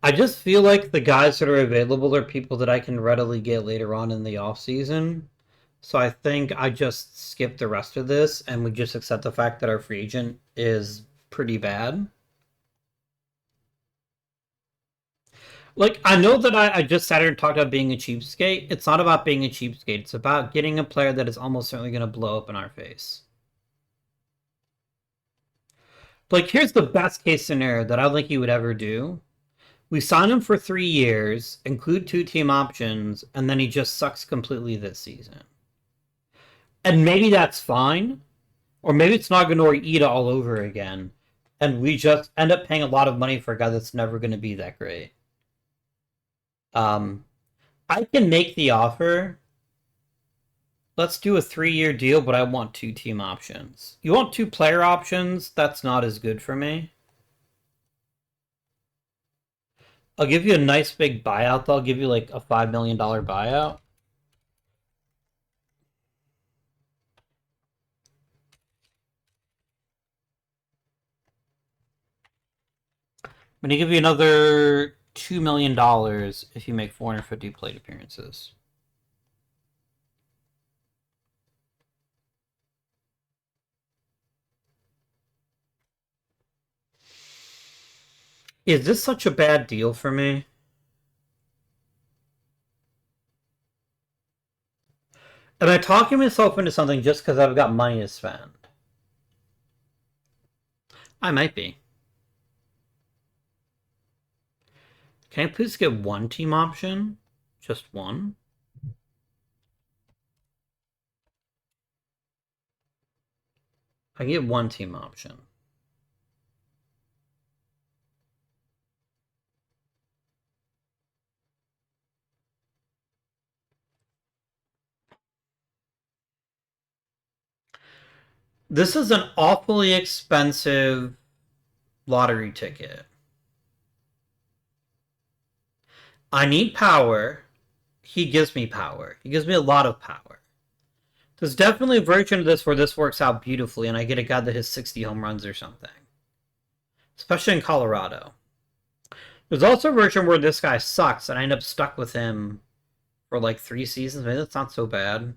A: I just feel like the guys that are available are people that I can readily get later on in the off season. So I think I just skip the rest of this and we just accept the fact that our free agent is pretty bad. Like, I know that I just sat here and talked about being a cheapskate. It's not about being a cheapskate. It's about getting a player that is almost certainly going to blow up in our face. Like, here's the best case scenario that I don't think you would ever do. We sign him for 3 years, include 2-team options, and then he just sucks completely this season. And maybe that's fine. Or maybe it's Naganori Ida all over again. And we just end up paying a lot of money for a guy that's never going to be that great. I can make the offer. Let's do a 3-year deal, but I want 2-team options. You want 2-player options? That's not as good for me. I'll give you a nice big buyout, though. I'll give you like a $5 million buyout. I'm going to give you another $2 million if you make 450 plate appearances. Is this such a bad deal for me? Am I talking myself into something just because I've got money to spend? I might be. Can I please get 1-team option? Just one? I get 1-team option. This is an awfully expensive lottery ticket. I need power. He gives me power. He gives me a lot of power. There's definitely a version of this where this works out beautifully and I get a guy that has 60 home runs or something. Especially in Colorado. There's also a version where this guy sucks and I end up stuck with him for like 3 seasons. Maybe that's not so bad.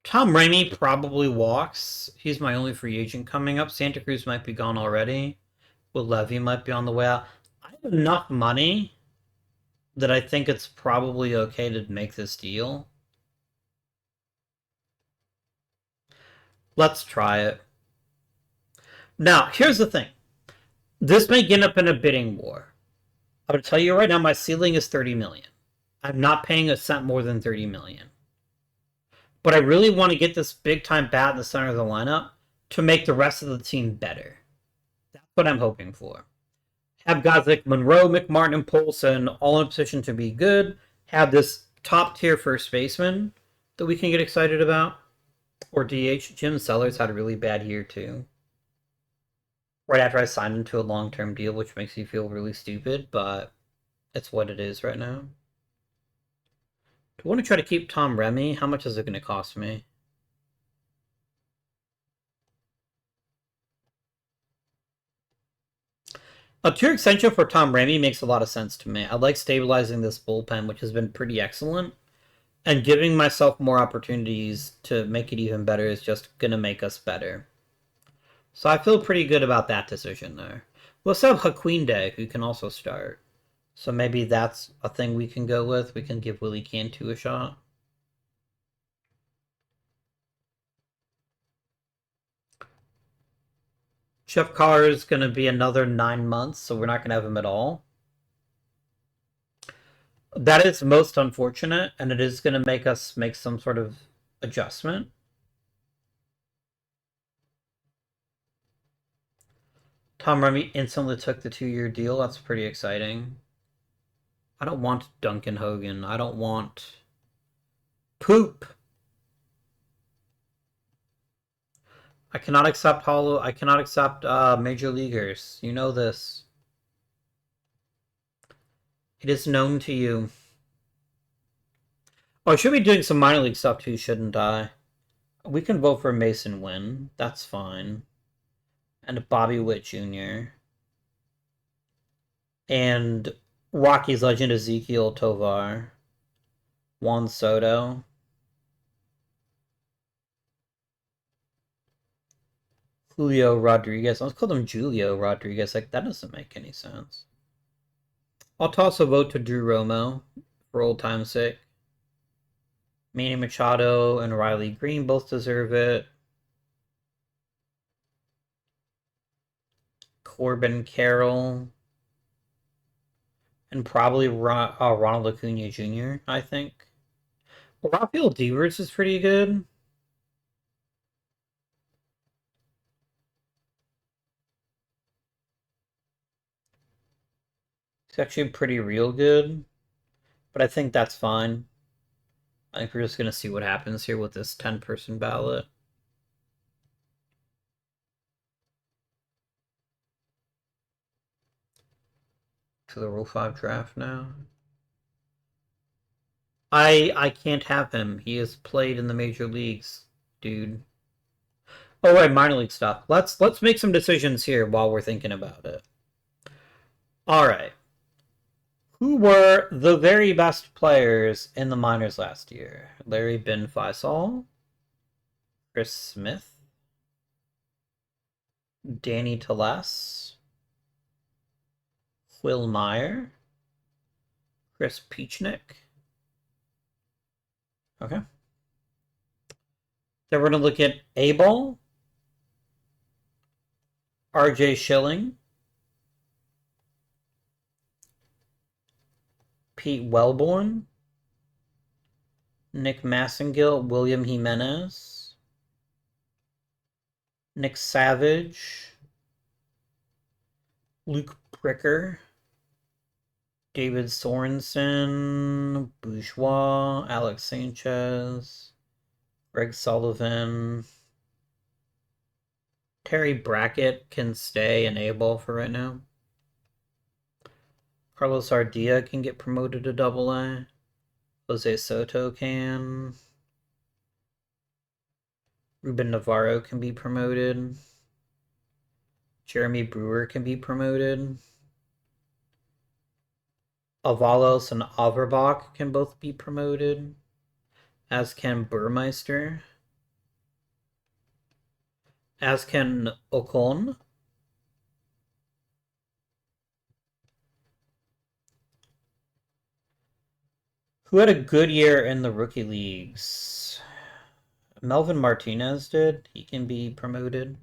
A: Tom Ramey probably walks. He's my only free agent coming up. Santa Cruz might be gone already. Will Levy might be on the way out. I have enough money that I think it's probably okay to make this deal. Let's try it. Now, here's the thing. This may end up in a bidding war. I'm going to tell you right now, my ceiling is 30 million. I'm not paying a cent more than 30 million. But I really want to get this big time bat in the center of the lineup to make the rest of the team better. That's what I'm hoping for. Have guys like Monroe, McMartin, and Polson all in a position to be good. Have this top tier first baseman that we can get excited about. Or DH. Jim Sellers had a really bad year too. Right after I signed him to a long term deal, which makes me feel really stupid, but it's what it is right now. Do I want to try to keep Tom Remy? How much is it going to cost me? A tier extension for Tom Remy makes a lot of sense to me. I like stabilizing this bullpen, which has been pretty excellent, and giving myself more opportunities to make it even better is just going to make us better. So I feel pretty good about that decision there. We also have Haquinde, who can also start. So maybe that's a thing we can go with. We can give Willie Cantu a shot. Jeff Carr is going to be another 9 months, so we're not going to have him at all. That is most unfortunate, and it is going to make us make some sort of adjustment. Tom Remy instantly took the 2-year deal. That's pretty exciting. I don't want Duncan Hogan. I don't want poop. I cannot accept major leaguers. You know this. It is known to you. Oh, I should be doing some minor league stuff too, shouldn't I? We can vote for Mason Wynn. That's fine. And Bobby Witt Jr. And Rockies legend Ezequiel Tovar. Juan Soto. Julio Rodriguez. I was called him Julio Rodriguez. Like, that doesn't make any sense. I'll toss a vote to Drew Romo for old time's sake. Manny Machado and Riley Green both deserve it. Corbin Carroll. And probably Ronald Acuna Jr., I think. Rafael Devers is pretty good. He's actually pretty real good. But I think that's fine. I think we're just going to see what happens here with this 10-person ballot. To the Rule 5 draft now. I can't have him. He has played in the major leagues, dude. Oh right, minor league stuff. Let's make some decisions here while we're thinking about it. All right. Who were the very best players in the minors last year? Larry Ben Faisal, Chris Smith, Danny Teles, Will Meyer, Chris Peachnick. Okay. Then we're going to look at A-Ball, RJ Schilling, Pete Wellborn, Nick Massengill, William Jimenez, Nick Savage, Luke Pricker, David Sorensen, Bourgeois, Alex Sanchez, Greg Sullivan, Terry Brackett can stay in A-Ball for right now. Carlos Ardilla can get promoted to AA. Jose Soto can. Ruben Navarro can be promoted. Jeremy Brewer can be promoted. Avalos and Averbach can both be promoted, as can Burmeister, as can Ocon. Who had a good year in the rookie leagues? Melvin Martinez did. He can be promoted.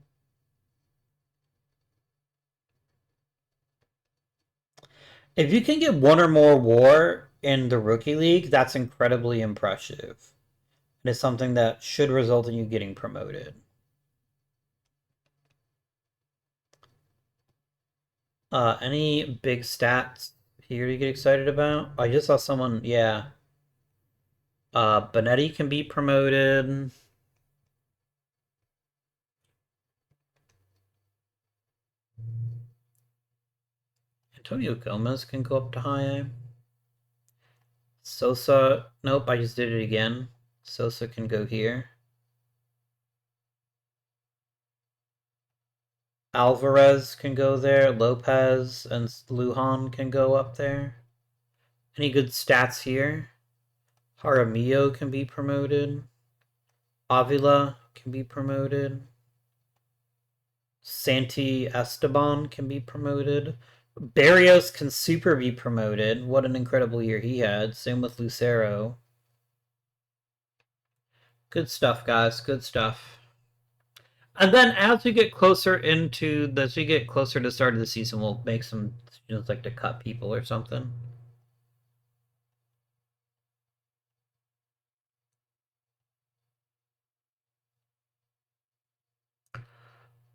A: If you can get one or more WAR in the rookie league, that's incredibly impressive. It is something that should result in you getting promoted. Any big stats here you get excited about? I just saw someone, yeah. Benetti can be promoted. Antonio Gomez can go up to high A. Sosa, nope, I just did it again. Sosa can go here. Alvarez can go there. Lopez and Lujan can go up there. Any good stats here? Jaramillo can be promoted. Avila can be promoted. Santi Esteban can be promoted. Barrios can super be promoted. What an incredible year he had. Same with Lucero. Good stuff, guys. Good stuff. And then as we get closer as we get closer to the start of the season, we'll make some decisions like to cut people or something.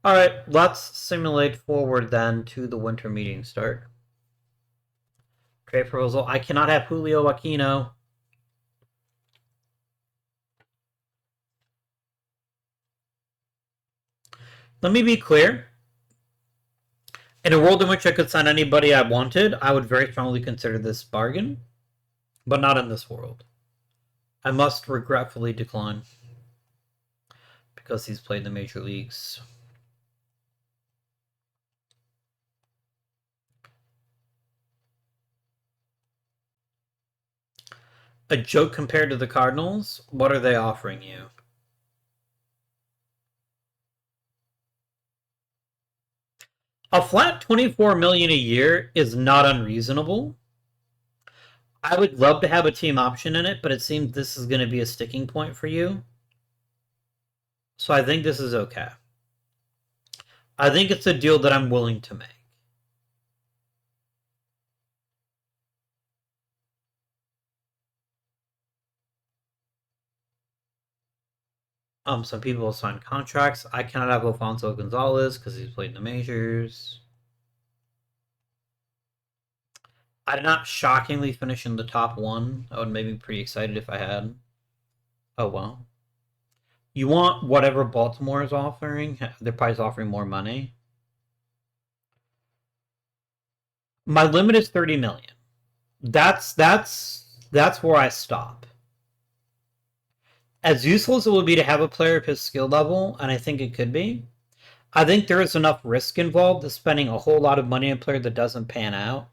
A: All right, let's simulate forward then to the winter meeting start. Trade proposal. I cannot have Julio Aquino. Let me be clear. In a world in which I could sign anybody I wanted, I would very strongly consider this bargain, but not in this world. I must regretfully decline because he's played in the major leagues. A joke compared to the Cardinals? What are they offering you? A flat $24 million a year is not unreasonable. I would love to have a team option in it, but it seems this is going to be a sticking point for you. So I think this is okay. I think it's a deal that I'm willing to make. Some people sign contracts. I cannot have Alfonso Gonzalez because he's played in the majors. I did not shockingly finish in the top one. I would maybe be pretty excited if I had. Oh well. You want whatever Baltimore is offering? They're probably offering more money. My limit is 30 million. That's where I stop. As useful as it would be to have a player of his skill level, and I think it could be, I think there is enough risk involved that spending a whole lot of money on a player that doesn't pan out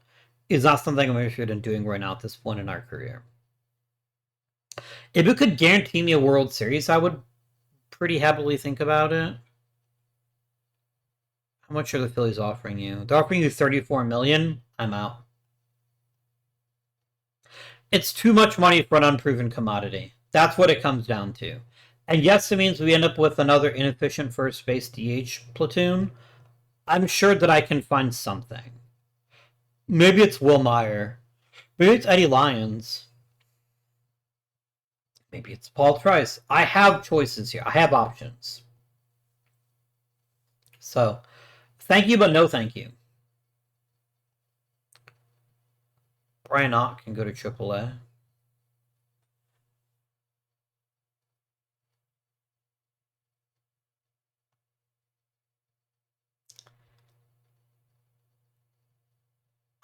A: is not something I'm interested in doing right now at this point in our career. If it could guarantee me a World Series, I would pretty happily think about it. How much are the Phillies offering you? They're offering you $34 million. I'm out. It's too much money for an unproven commodity. That's what it comes down to. And yes, it means we end up with another inefficient first base DH platoon. I'm sure that I can find something. Maybe it's Will Meyer. Maybe it's Eddie Lyons. Maybe it's Paul Trice. I have choices here. I have options. So, thank you, but no thank you. Brian Ott can go to AAA.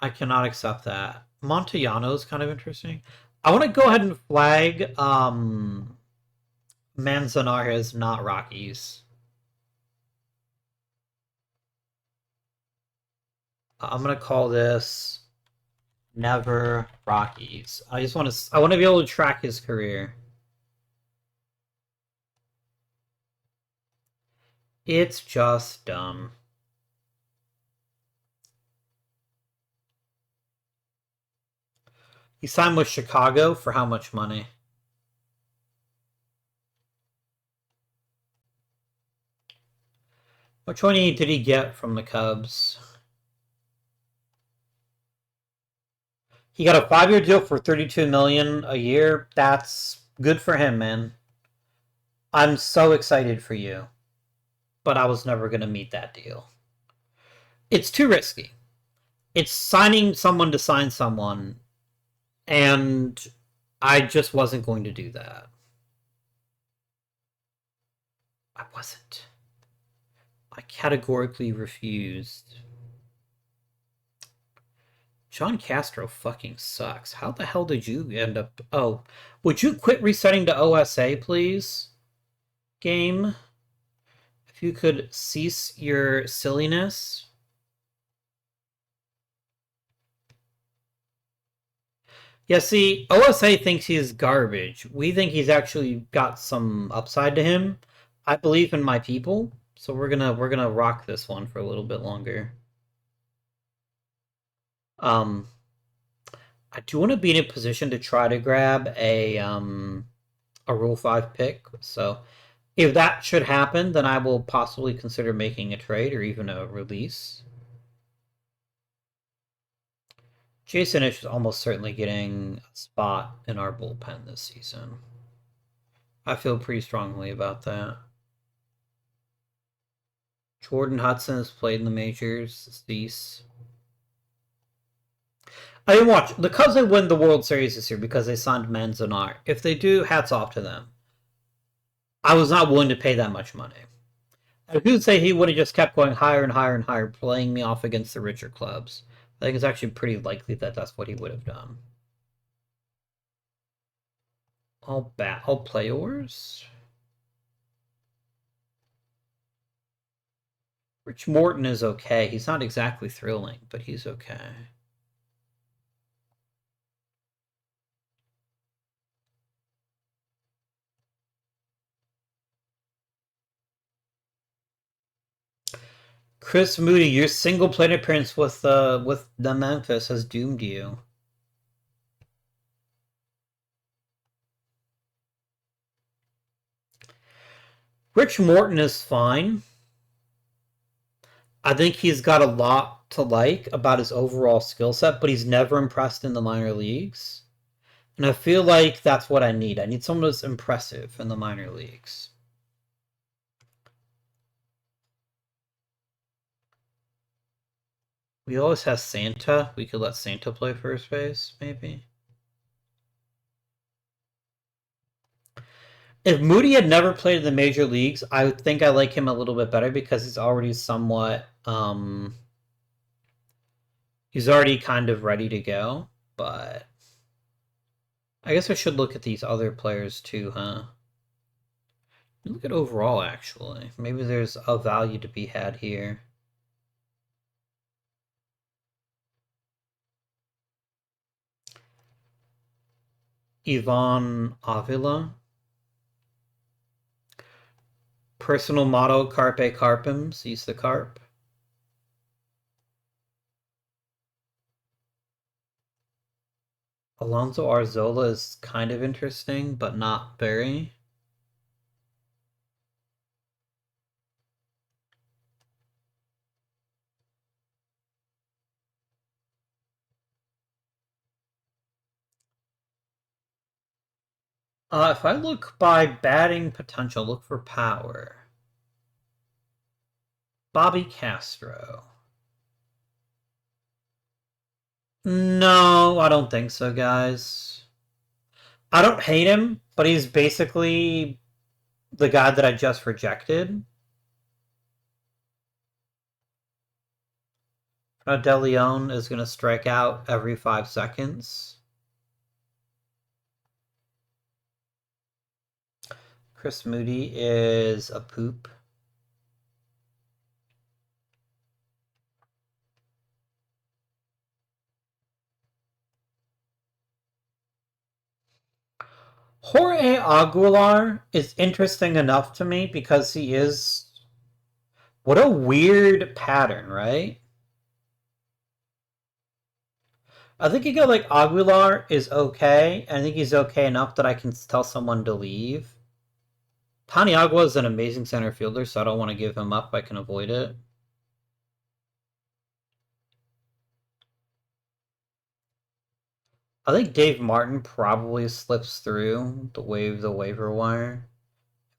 A: I cannot accept that. Montellano is kind of interesting. I want to go ahead and flag Manzanares, not Rockies. I'm gonna call this Never Rockies. I want to be able to track his career. It's just dumb. He signed with Chicago for how much money? Which one did he get from the Cubs? He got a 5-year deal for $32 million a year. That's good for him, man. I'm so excited for you. But I was never going to meet that deal. It's too risky. It's signing someone to sign someone, and I just wasn't going to do that. I wasn't. I categorically refused. John Castro fucking sucks. How the hell did you end up... Oh, would you quit resetting to OSA, please? Game? If you could cease your silliness. Yeah, see, OSA thinks he's garbage. We think he's actually got some upside to him. I believe in my people, so we're gonna rock this one for a little bit longer. I do want to be in a position to try to grab a Rule 5 pick. So if that should happen, then I will possibly consider making a trade or even a release. Jason is almost certainly getting a spot in our bullpen this season. I feel pretty strongly about that. Jordan Hudson has played in the majors. Cease. I didn't watch. The Cubs they win the World Series this year because they signed Manzanar. If they do, hats off to them. I was not willing to pay that much money. I would say he would have just kept going higher and higher and higher, playing me off against the richer clubs. I think it's actually pretty likely that that's what he would have done. All players. Rich Morton is okay. He's not exactly thrilling, but he's okay. Chris Moody, your single plate appearance with the Memphis has doomed you. Rich Morton is fine. I think he's got a lot to like about his overall skill set, but he's never impressed in the minor leagues. And I feel like that's what I need. I need someone who's impressive in the minor leagues. We always have Santa. We could let Santa play first base, maybe. If Moody had never played in the major leagues, I would think I like him a little bit better because he's already somewhat he's already kind of ready to go, but I guess I should look at these other players too, huh? Look at overall, actually. Maybe there's a value to be had here. Ivan Avila. Personal motto, Carpe Carpem, seize the carp. Alonso Arzola is kind of interesting, but not very. If I look by batting potential, look for power. Bobby Castro. No, I don't think so, guys. I don't hate him, but he's basically the guy that I just rejected. De Leon is going to strike out every 5 seconds. Chris Moody is a poop. Jorge Aguilar is interesting enough to me because he is... What a weird pattern, right? I think a guy like Aguilar is okay. I think he's okay enough that I can tell someone to leave. Paniagua is an amazing center fielder, so I don't want to give him up. I can avoid it. I think Dave Martin probably slips through the waiver wire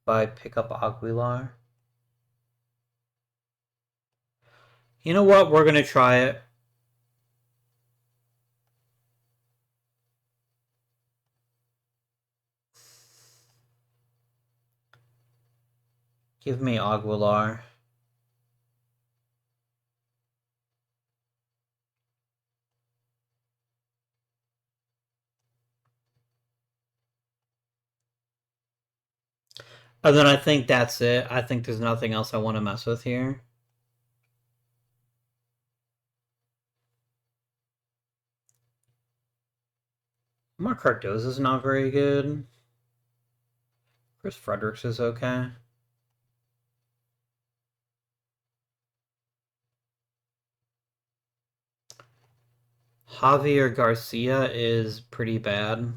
A: if I pick up Aguilar. You know what? We're going to try it. Give me Aguilar. And then I think that's it. I think there's nothing else I want to mess with here. Mark Cardozo's not very good. Chris Fredericks is okay. Javier Garcia is pretty bad.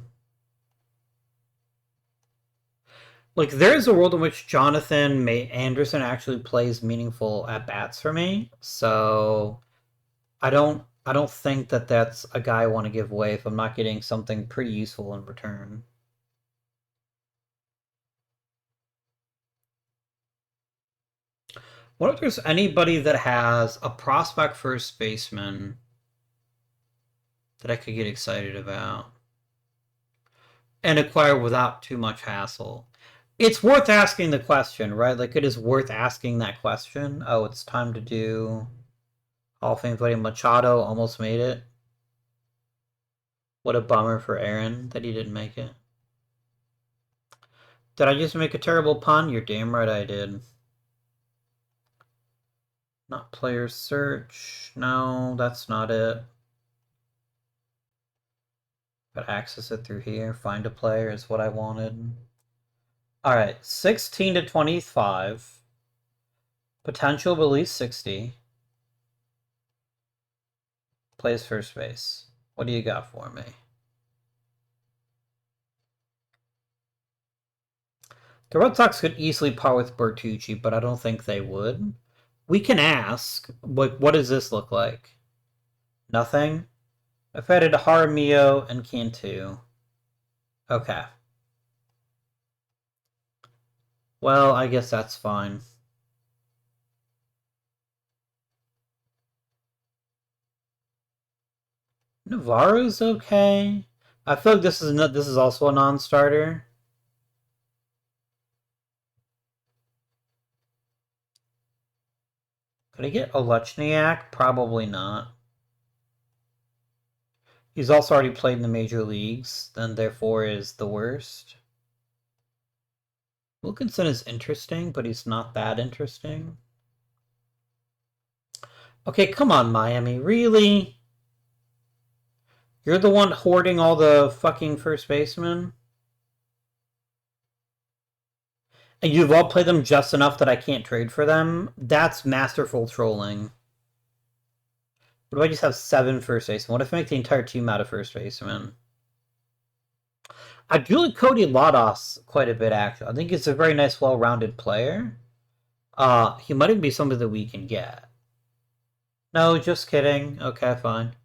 A: Like, there's a world in which Jonathan Anderson actually plays meaningful at bats for me. So I don't think that that's a guy I want to give away if I'm not getting something pretty useful in return. What if there's anybody that has a prospect first baseman that I could get excited about and acquire without too much hassle? It's worth asking the question, right? Like, it is worth asking that question. Oh, it's time to do Hall of Fame voting. Machado almost made it. What a bummer for Aaron that he didn't make it. Did I just make a terrible pun? You're damn right I did. Not player search. No, that's not it. But access it through here. Find a player is what I wanted. Alright, 16 to 25. Potential at least 60. Plays first base. What do you got for me? The Red Sox could easily par with Bertucci, but I don't think they would. We can ask. What does this look like? Nothing? I've added Jaramillo and Cantu. Okay. Well, I guess that's fine. Navarro's okay. I feel like this is also a non-starter. Could I get Olechniak? Probably not. He's also already played in the major leagues, then therefore is the worst. Wilkinson is interesting, but he's not that interesting. Okay, come on, Miami. Really? You're the one hoarding all the fucking first basemen? And you've all played them just enough that I can't trade for them? That's masterful trolling. What if I just have 7 first basemen? What if I make the entire team out of first basemen? I do like Cody Lodos quite a bit, actually. I think he's a very nice, well-rounded player. He might even be somebody that we can get. No, just kidding. Okay, fine.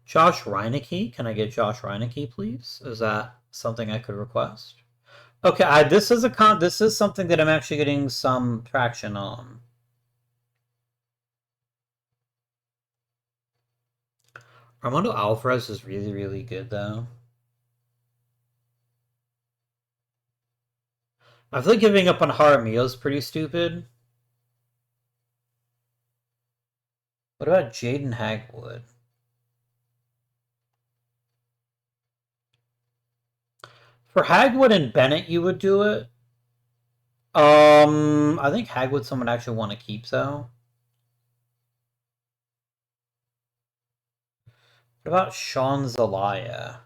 A: Josh Reineke? Can I get Josh Reineke, please? Is that something I could request? Okay, this is something that I'm actually getting some traction on. Armando Alvarez is really, really good, though. I feel like giving up on Jaramillo is pretty stupid. What about Jaden Hagwood? For Hagwood and Bennett, you would do it. I think Hagwood someone actually want to keep, though. What about Sean Zelaya?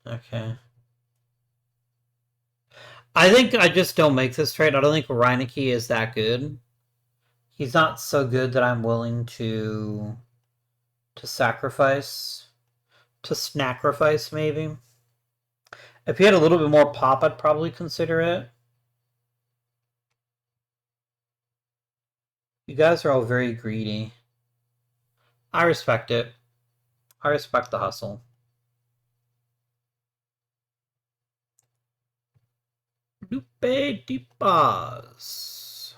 A: Okay. I think I just don't make this trade. I don't think Reineke is that good. He's not so good that I'm willing to sacrifice. To sacrifice, maybe. If he had a little bit more pop, I'd probably consider it. You guys are all very greedy. I respect it. I respect the hustle. Lupe de Paz.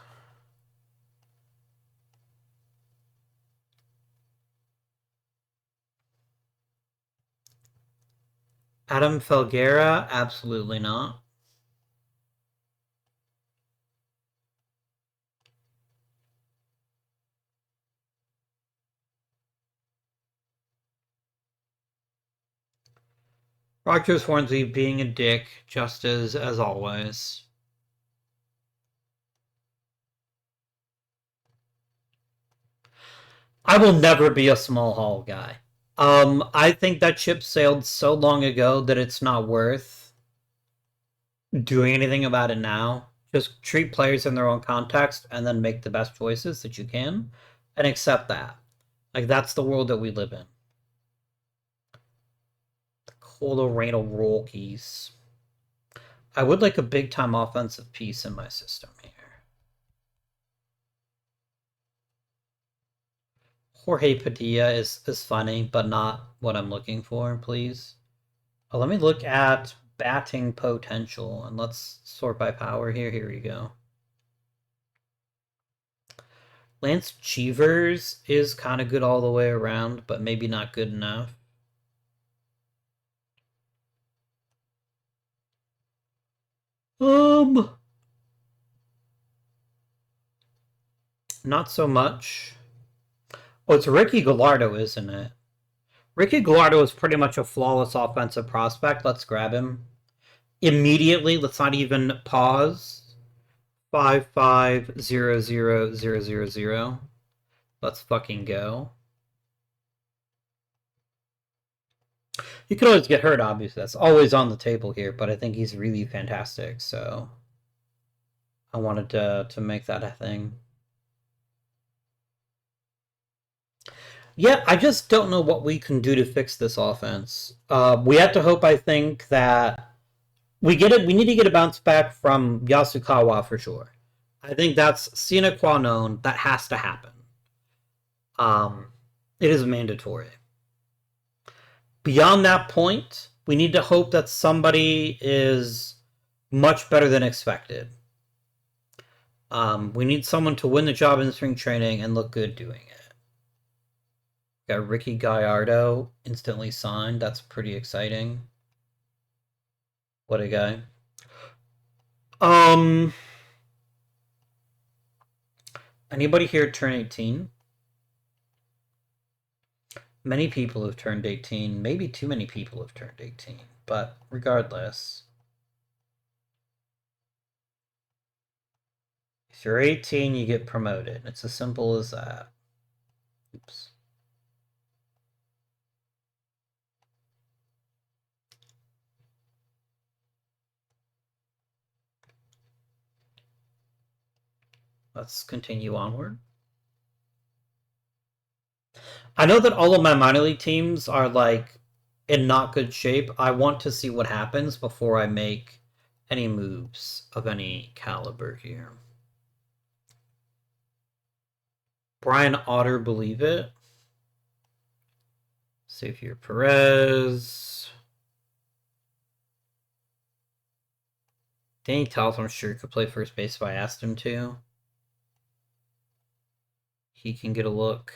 A: Adam Felguera? Absolutely not. Rogers Hornsby being a dick, just as always. I will never be a small hall guy. I think that ship sailed so long ago that it's not worth doing anything about it now. Just treat players in their own context and then make the best choices that you can and accept that. Like, that's the world that we live in. The Colorado Rockies. I would like a big-time offensive piece in my system here. Jorge Padilla is funny, but not what I'm looking for, please. Let me look at batting potential, and let's sort by power here. Here we go. Lance Cheevers is kind of good all the way around, but maybe not good enough. Not so much. Oh, it's Ricky Gallardo, isn't it? Ricky Gallardo is pretty much a flawless offensive prospect. Let's grab him. Immediately, let's not even pause. 550000. Let's fucking go. You could always get hurt, obviously. That's always on the table here, but I think he's really fantastic, so I wanted to make that a thing. Yeah, I just don't know what we can do to fix this offense. We have to hope, I think, that we get it. We need to get a bounce back from Yasukawa for sure. I think that's sine qua non. That has to happen. It is mandatory. Beyond that point, we need to hope that somebody is much better than expected. We need someone to win the job in spring training and look good doing it. Got Ricky Gallardo instantly signed. That's pretty exciting. What a guy. Anybody here turn 18? Many people have turned 18. Maybe too many people have turned 18. But regardless, if you're 18, you get promoted. It's as simple as that. Oops. Let's continue onward. I know that all of my minor league teams are like in not good shape. I want to see what happens before I make any moves of any caliber here. Brian Otter, believe it. Xavier Perez. Danny Tells, I'm sure, could play first base if I asked him to. He can get a look.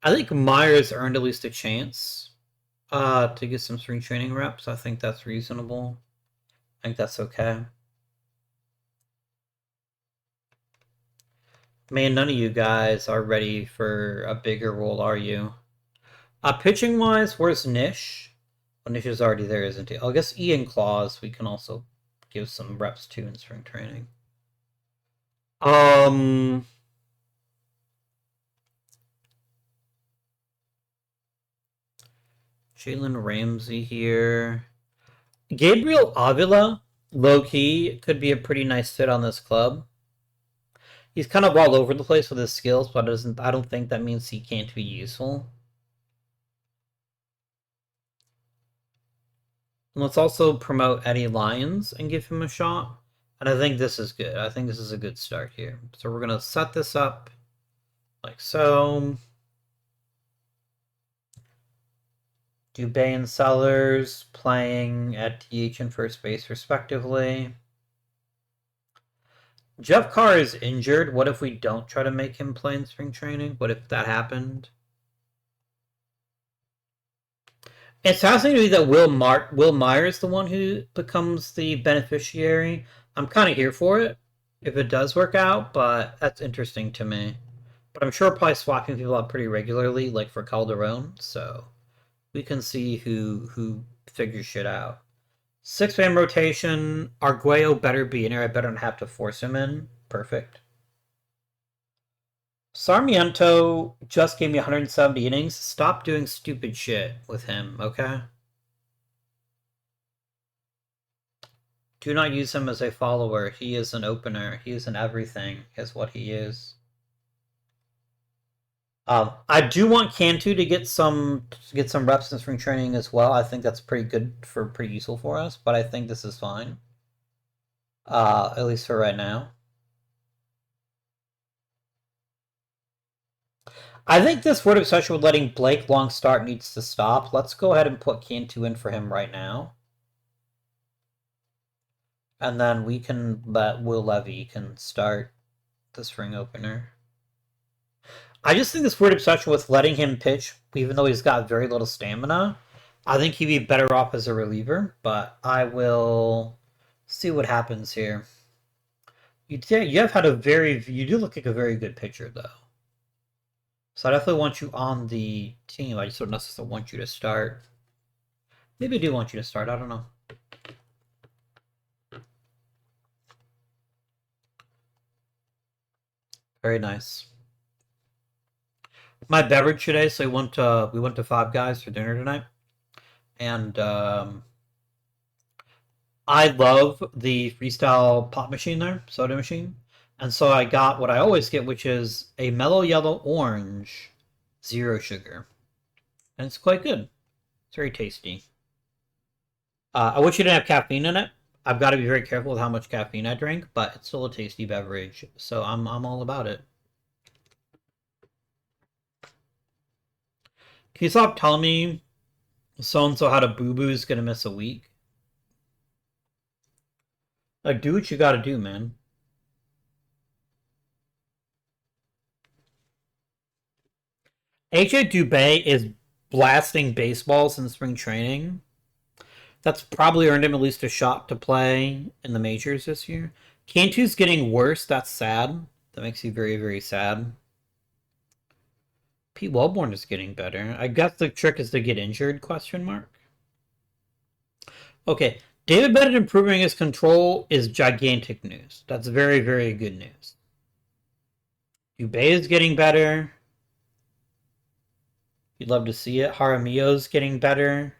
A: I think Myers earned at least a chance to get some spring training reps. I think that's reasonable. I think that's okay. Man, none of you guys are ready for a bigger role, are you? Pitching-wise, where's Nish? Well, Nish is already there, isn't he? I guess Ian Claus we can also give some reps to in spring training. Jalen Ramsey here. Gabriel Avila, low key, could be a pretty nice fit on this club. He's kind of all over the place with his skills, but I don't think that means he can't be useful. And let's also promote Eddie Lyons and give him a shot. And I think this is good. I think this is a good start here. So we're going to set this up like so. Dubé and Sellers playing at DH and first base respectively. Jeff Carr is injured. What if we don't try to make him play in spring training? What if that happened? It's fascinating to me that Will Meyer is the one who becomes the beneficiary. I'm kind of here for it if it does work out, but that's interesting to me. But I'm sure probably swapping people out pretty regularly, like for Calderon, so we can see who figures shit out. 6-man rotation. Arguello better be in here. I better not have to force him in. Perfect. Sarmiento just gave me 170 innings. Stop doing stupid shit with him, okay? Do not use him as a follower. He is an opener. He is an everything, is what he is. I do want Cantu to get some reps in spring training as well. I think that's pretty useful for us. But I think this is fine, at least for right now. I think this word obsession with letting Blake long start needs to stop. Let's go ahead and put Cantu in for him right now, and then we can let Will Levy can start the spring opener. I just think this weird obsession with letting him pitch, even though he's got very little stamina, I think he'd be better off as a reliever, but I will see what happens here. You do look like a very good pitcher, though. So I definitely want you on the team. I just don't necessarily want you to start. Maybe I do want you to start, I don't know. Very nice. My beverage today, so we went to Five Guys for dinner tonight, and I love the freestyle pop machine there, soda machine, and so I got what I always get, which is a mellow yellow orange, 0 sugar, and it's quite good. It's very tasty. I wish it didn't have caffeine in it. I've got to be very careful with how much caffeine I drink, but it's still a tasty beverage, so I'm all about it. Can you stop telling me so-and-so had a boo-boo is gonna miss a week? Like, do what you gotta do, man. AJ Dubé is blasting baseballs in spring training. That's probably earned him at least a shot to play in the majors this year. Cantu's getting worse. That's sad. That makes me very, very sad. Pete Wellborn is getting better. I guess the trick is to get injured, question mark. Okay, David Bennett improving his control is gigantic news. That's very, very good news. Dubé is getting better. You'd love to see it. Jaramillo's getting better.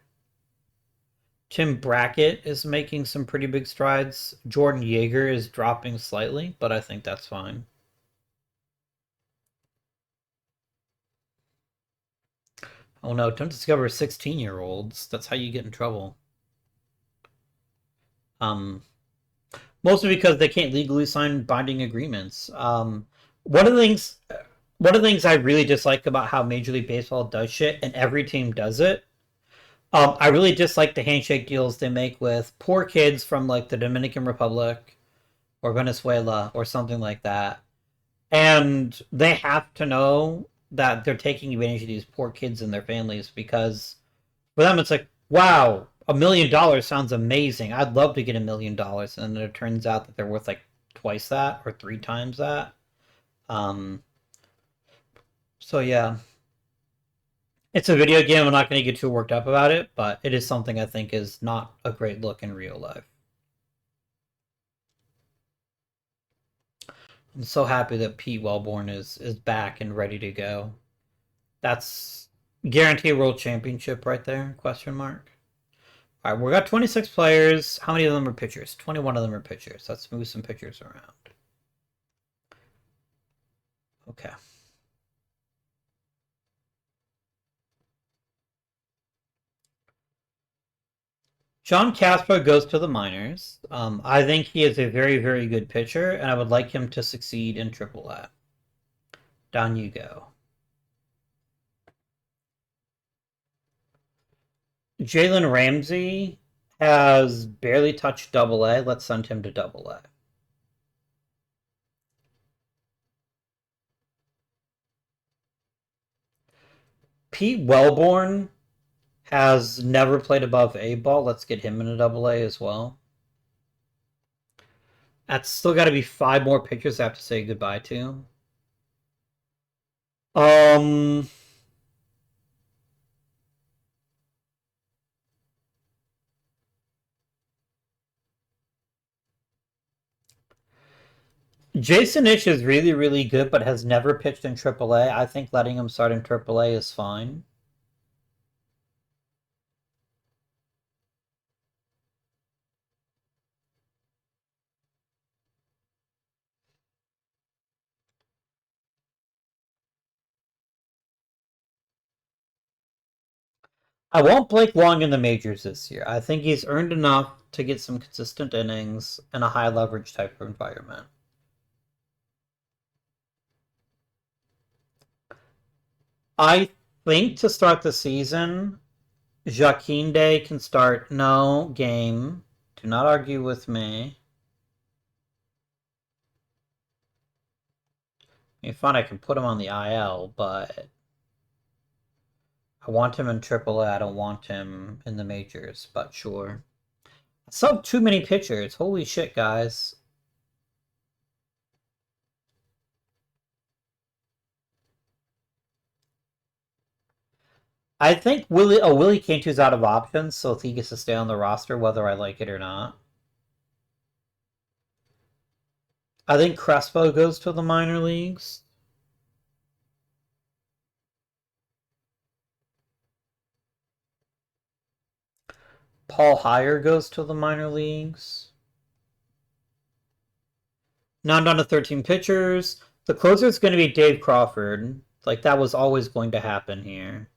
A: Tim Brackett is making some pretty big strides. Jordan Yeager is dropping slightly, but I think that's fine. Oh no, don't discover 16-year-olds. That's how you get in trouble. Mostly because they can't legally sign binding agreements. One of the things I really dislike about how Major League Baseball does shit, and every team does it. I really dislike the handshake deals they make with poor kids from like the Dominican Republic or Venezuela or something like that. And they have to know that they're taking advantage of these poor kids and their families, because for them it's like, wow, $1 million sounds amazing. I'd love to get $1 million, and it turns out that they're worth like twice that or 3 times that. So yeah, it's a video game. I'm not going to get too worked up about it, but it is something I think is not a great look in real life. I'm so happy that Pete Wellborn is back and ready to go. That's guarantee world championship right there? Question mark. All right, we got 26 players. How many of them are pitchers? 21 of them are pitchers. Let's move some pitchers around. Okay. John Casper goes to the minors. I think he is a very, very good pitcher, and I would like him to succeed in AAA. Down you go. Jalen Ramsey has barely touched AA. Let's send him to AA. Pete Wellborn has never played above A ball. Let's get him in a AA as well. That's still got to be 5 more pitchers I have to say goodbye to. Jason Ish is really, really good, but has never pitched in AAA. I think letting him start in AAA is fine. I won't Blake Long in the majors this year. I think he's earned enough to get some consistent innings in a high leverage type of environment. I think to start the season, Joaquin Day can start. No, game. Do not argue with me. I mean, fine, I can put him on the IL, but I want him in AAA. I don't want him in the majors, but sure. I saw too many pitchers. Holy shit, guys. I think Willie Cantu's out of options, so he gets to stay on the roster whether I like it or not. I think Crespo goes to the minor leagues. Paul Heyer goes to the minor leagues. Now I'm down to 13 pitchers. The closer is going to be Dave Crawford. Like, that was always going to happen here.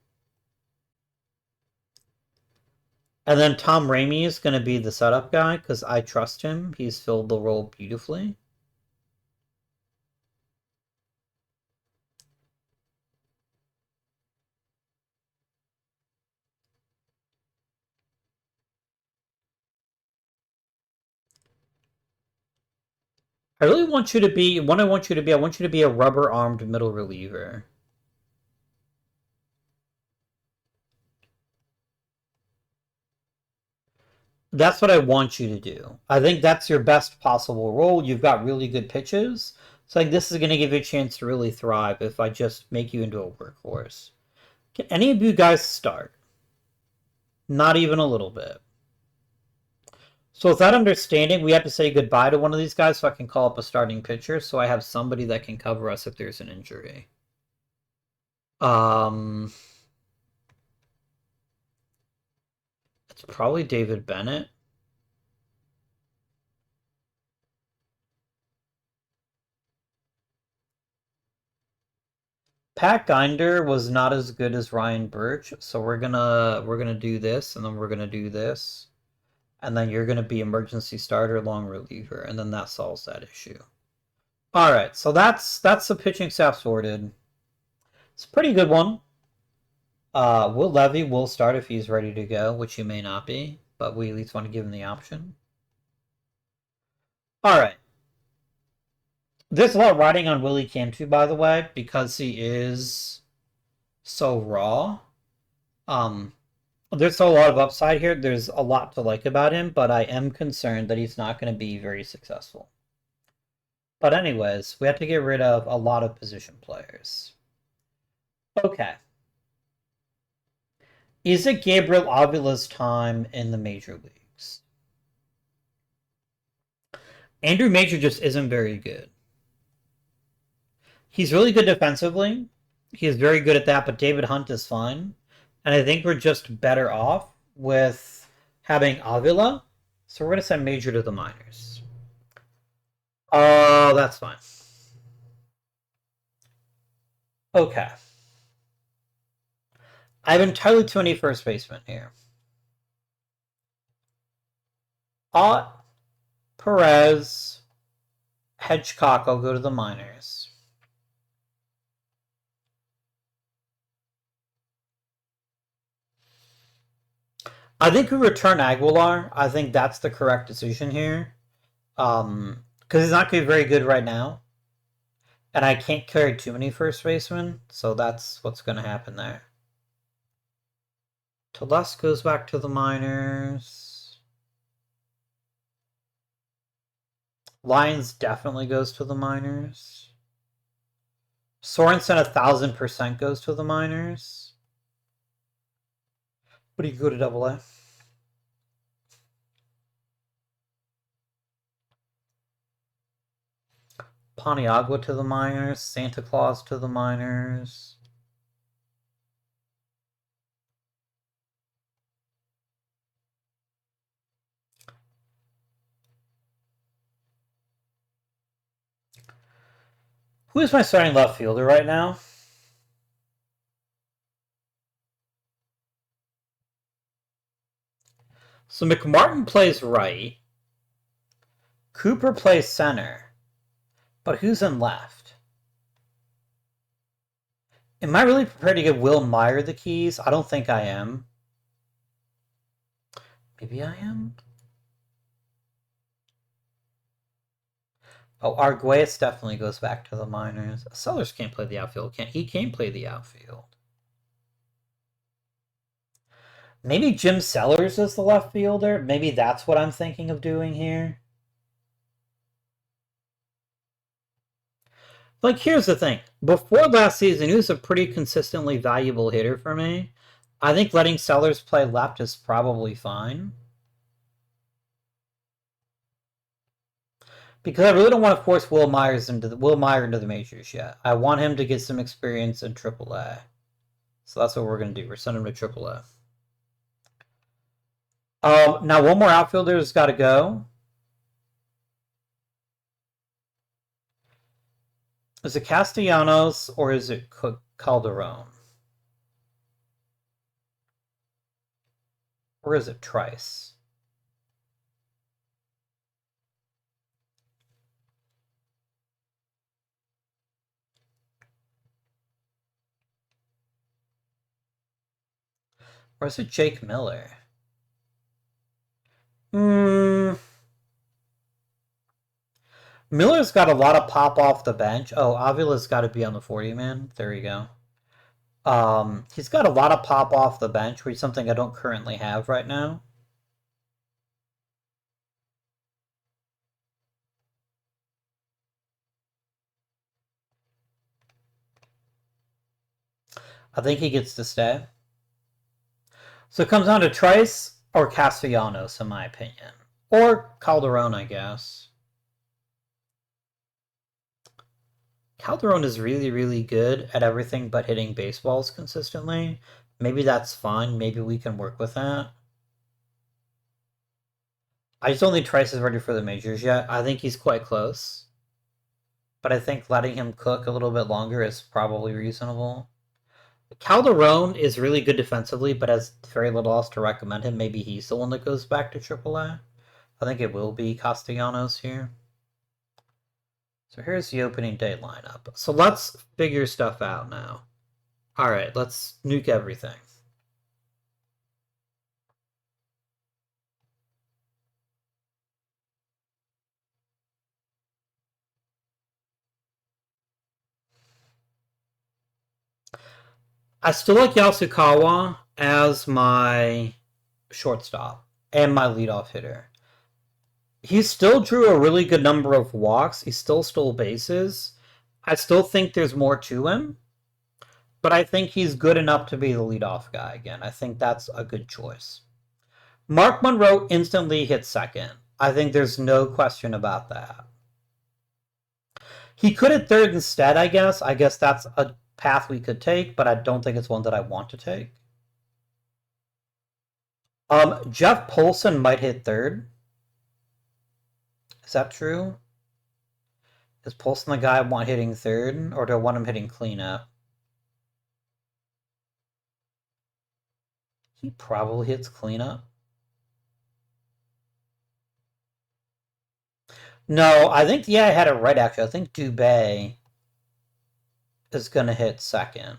A: And then Tom Ramey is going to be the setup guy because I trust him. He's filled the role beautifully. I really want you to be, what I want you to be, I want you to be a rubber-armed middle reliever. That's what I want you to do. I think that's your best possible role. You've got really good pitches. So like this is going to give you a chance to really thrive if I just make you into a workhorse. Can any of you guys start? Not even a little bit. So with that understanding, we have to say goodbye to one of these guys so I can call up a starting pitcher so I have somebody that can cover us if there's an injury. It's probably David Bennett. Pat Ginder was not as good as Ryan Birch, so we're gonna do this, and then we're gonna do this, and then you're gonna be emergency starter, long reliever, and then that solves that issue. All right, so that's the pitching staff sorted. It's a pretty good one. Will Levy will start if he's ready to go, which he may not be, but we at least want to give him the option. All right. There's a lot riding on Willie Cantu, by the way, because he is so raw. There's a lot of upside here. There's a lot to like about him, but I am concerned that he's not going to be very successful. But anyways, we have to get rid of a lot of position players. Okay. Is it Gabriel Avila's time in the major leagues? Andrew Major just isn't very good. He's really good defensively. He is very good at that, but David Hunt is fine. And I think we're just better off with having Avila. So we're going to send Major to the minors. Oh, that's fine. Okay. I have entirely too many first basemen here. Ott, Perez, Hedgecock, I'll go to the minors. I think we return Aguilar. I think that's the correct decision here. Because he's not going to be very good right now. And I can't carry too many first basemen, so that's what's going to happen there. Teles goes back to the minors. Lyons definitely goes to the minors. Sorensen 1,000% goes to the minors. What do you go to AA? Paniagua to the minors. Santa Claus to the minors. Who is my starting left fielder right now? So McMartin plays right. Cooper plays center. But who's in left? Am I really prepared to give Will Meyer the keys? I don't think I am. Maybe I am? Oh, Arguelles definitely goes back to the minors. Sellers can't play the outfield, can't he? Can't play the outfield. Maybe Jim Sellers is the left fielder. Maybe that's what I'm thinking of doing here. Like, here's the thing. Before last season, he was a pretty consistently valuable hitter for me. I think letting Sellers play left is probably fine. Because I really don't want to force Will Meyer into the majors yet. I want him to get some experience in AAA. So that's what we're going to do. We're sending him to AAA. Now one more outfielder's got to go. Is it Castellanos or is it Calderon? Or is it Trice? Or is it Jake Miller? Miller's got a lot of pop off the bench. Oh, Avila's got to be on the 40-man. There you go. He's got a lot of pop off the bench, which is something I don't currently have right now. I think he gets to stay. So it comes down to Trice or Castellanos, in my opinion. Or Calderon, I guess. Calderon is really, really good at everything but hitting baseballs consistently. Maybe that's fine. Maybe we can work with that. I just don't think Trice is ready for the majors yet. I think he's quite close. But I think letting him cook a little bit longer is probably reasonable. Calderon is really good defensively, but has very little else to recommend him. Maybe he's the one that goes back to AAA. I think it will be Castellanos here. So here's the opening day lineup. So let's figure stuff out now. Alright, let's nuke everything. I still like Yasukawa as my shortstop and my leadoff hitter. He still drew a really good number of walks. He still stole bases. I still think there's more to him, but I think he's good enough to be the leadoff guy again. I think that's a good choice. Mark Monroe instantly hit second. I think there's no question about that. He could hit third instead, I guess. I guess that's a path we could take, but I don't think it's one that I want to take. Jeff Polson might hit third. Is that true? Is Polson the guy I want hitting third, or do I want him hitting cleanup? He probably hits cleanup. No, I think, yeah, I had it right, actually. I think Dubé is going to hit second.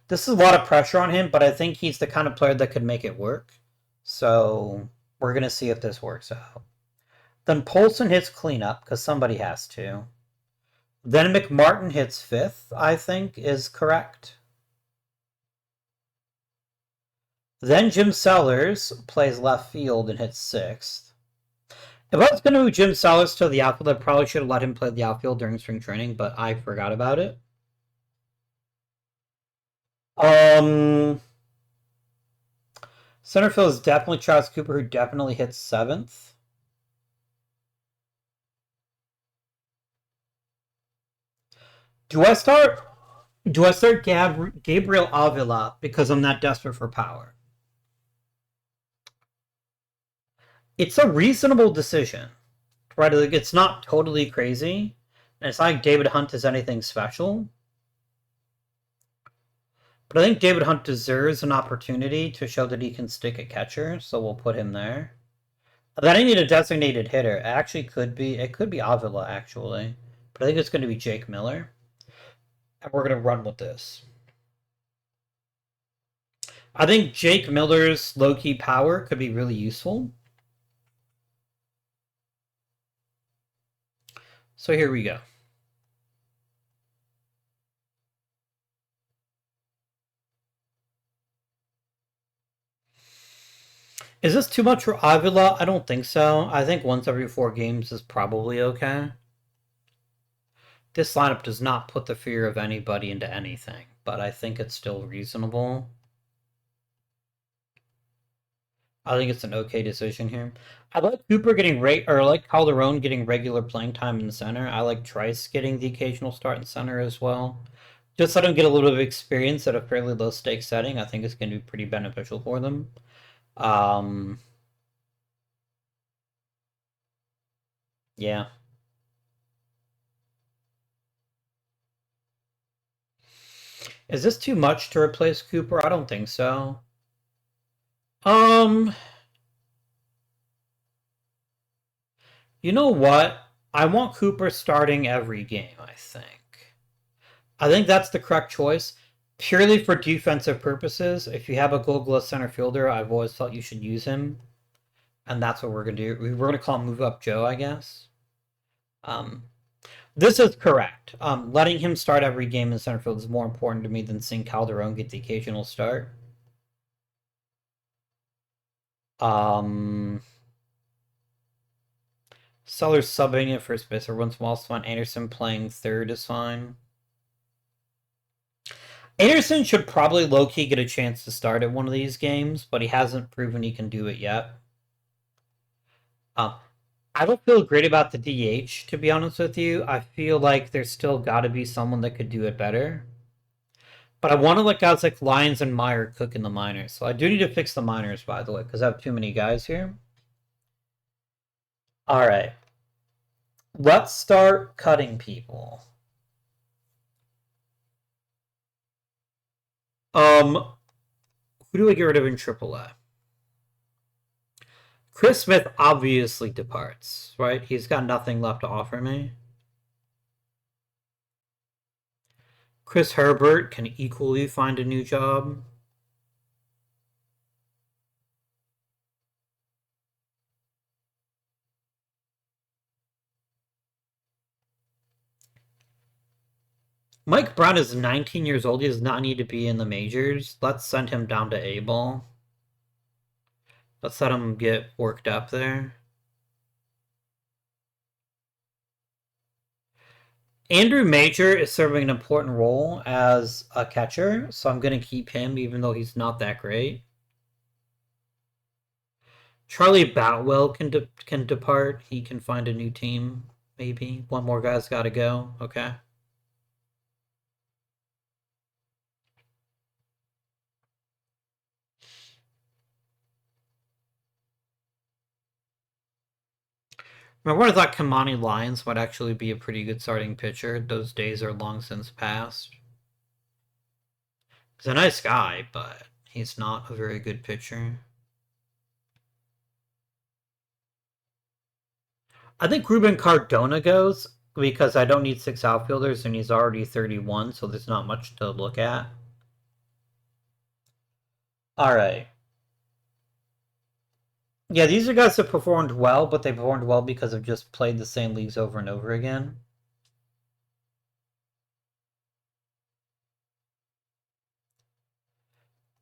A: This is a lot of pressure on him, but I think he's the kind of player that could make it work. So we're going to see if this works out. Then Polson hits cleanup, because somebody has to. Then McMartin hits fifth, I think, is correct. Then Jim Sellers plays left field and hits sixth. If I was going to move Jim Sellers to the outfield, I probably should have let him play the outfield during spring training, but I forgot about it. Center field is definitely Charles Cooper, who definitely hits seventh. Do I start Gabriel Avila because I'm not desperate for power? It's a reasonable decision, right? Like, it's not totally crazy, and it's not like David Hunt is anything special. But I think David Hunt deserves an opportunity to show that he can stick at catcher, so we'll put him there. Then I need a designated hitter. It could be Avila, actually. But I think it's going to be Jake Miller. And we're going to run with this. I think Jake Miller's low-key power could be really useful. So here we go. Is this too much for Avila? I don't think so. I think once every 4 games is probably okay. This lineup does not put the fear of anybody into anything, but I think it's still reasonable. I think it's an okay decision here. I like Cooper getting or like Calderon getting regular playing time in the center. I like Trice getting the occasional start in center as well. Just let him get a little bit of experience at a fairly low stakes setting. I think it's going to be pretty beneficial for them. Yeah. Is this too much to replace Cooper? I don't think so. You know what? I want Cooper starting every game, I think. I think that's the correct choice. Purely for defensive purposes, if you have a gold-glove center fielder, I've always thought you should use him. And that's what we're going to do. We're going to call him Move Up Joe, I guess. This is correct. Letting him start every game in center field is more important to me than seeing Calderon get the occasional start. Sellers subbing at first base every once in a while is fine. Anderson playing third is fine. Anderson should probably low-key get a chance to start at one of these games, but he hasn't proven he can do it yet. I don't feel great about the DH, to be honest with you. I feel like there's still got to be someone that could do it better. But I want to let guys like Lyons and Meyer cook in the minors. So I do need to fix the minors, by the way, because I have too many guys here. All right. Let's start cutting people. Who do I get rid of in AAA? Chris Smith obviously departs, right? He's got nothing left to offer me. Chris Herbert can equally find a new job. Mike Brown is 19 years old. He does not need to be in the majors. Let's send him down to A-ball. Let's let him get worked up there. Andrew Major is serving an important role as a catcher, so I'm going to keep him even though he's not that great. Charlie Boutwell can depart. He can find a new team. maybe. One more guy's got to go. Okay. Remember when I thought Kamani Lyons might actually be a pretty good starting pitcher? Those days are long since past. He's a nice guy, but he's not a very good pitcher. I think Ruben Cardona goes because I don't need 6 outfielders and he's already 31, so there's not much to look at. Alright. Yeah, these are guys that performed well, but they performed well because they've just played the same leagues over and over again.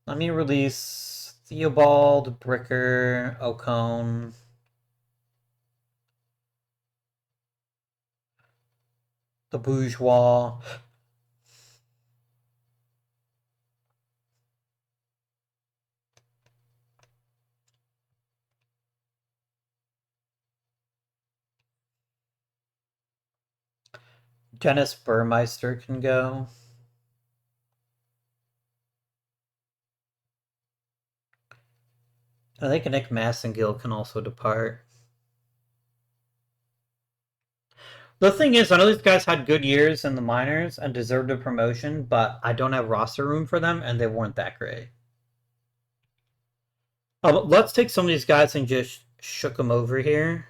A: Let me release Theobald, Bricker, Ocone. The Bourgeois. Dennis Burmeister can go. I think Nick Massengill can also depart. The thing is, I know these guys had good years in the minors and deserved a promotion, but I don't have roster room for them, and they weren't that great. Let's take some of these guys and just shook them over here.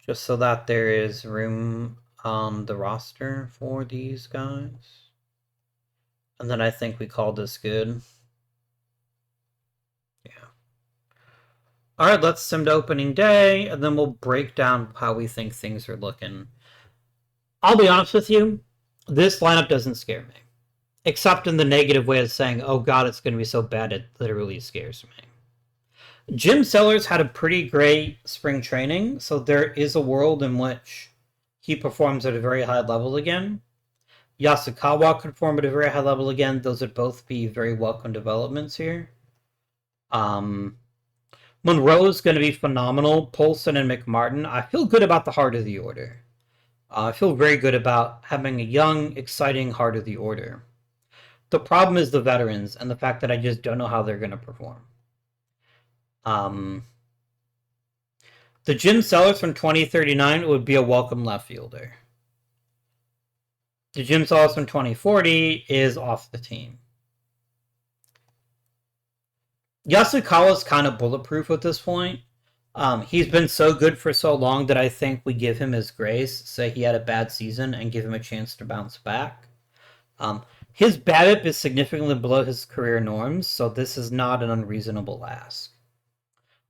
A: Just so that there is room on the roster for these guys. And then I think we call this good. Yeah. Alright, let's sim to opening day, and then we'll break down how we think things are looking. I'll be honest with you, this lineup doesn't scare me. Except in the negative way of saying, oh god, it's going to be so bad, it literally scares me. Jim Sellers had a pretty great spring training, so there is a world in which he performs at a very high level again. Yasukawa could perform at a very high level again. Those would both be very welcome developments here. Monroe is going to be phenomenal. Polson and McMartin. I feel good about the heart of the order. I feel very good about having a young, exciting heart of the order. The problem is the veterans and the fact that I just don't know how they're going to perform. The Jim Sellers from 2039 would be a welcome left fielder. The Jim Sellers from 2040 is off the team. Yasukawa's kind of bulletproof at this point. He's been so good for so long that I think we give him his grace, say he had a bad season, and give him a chance to bounce back. His BABIP is significantly below his career norms, so this is not an unreasonable ask.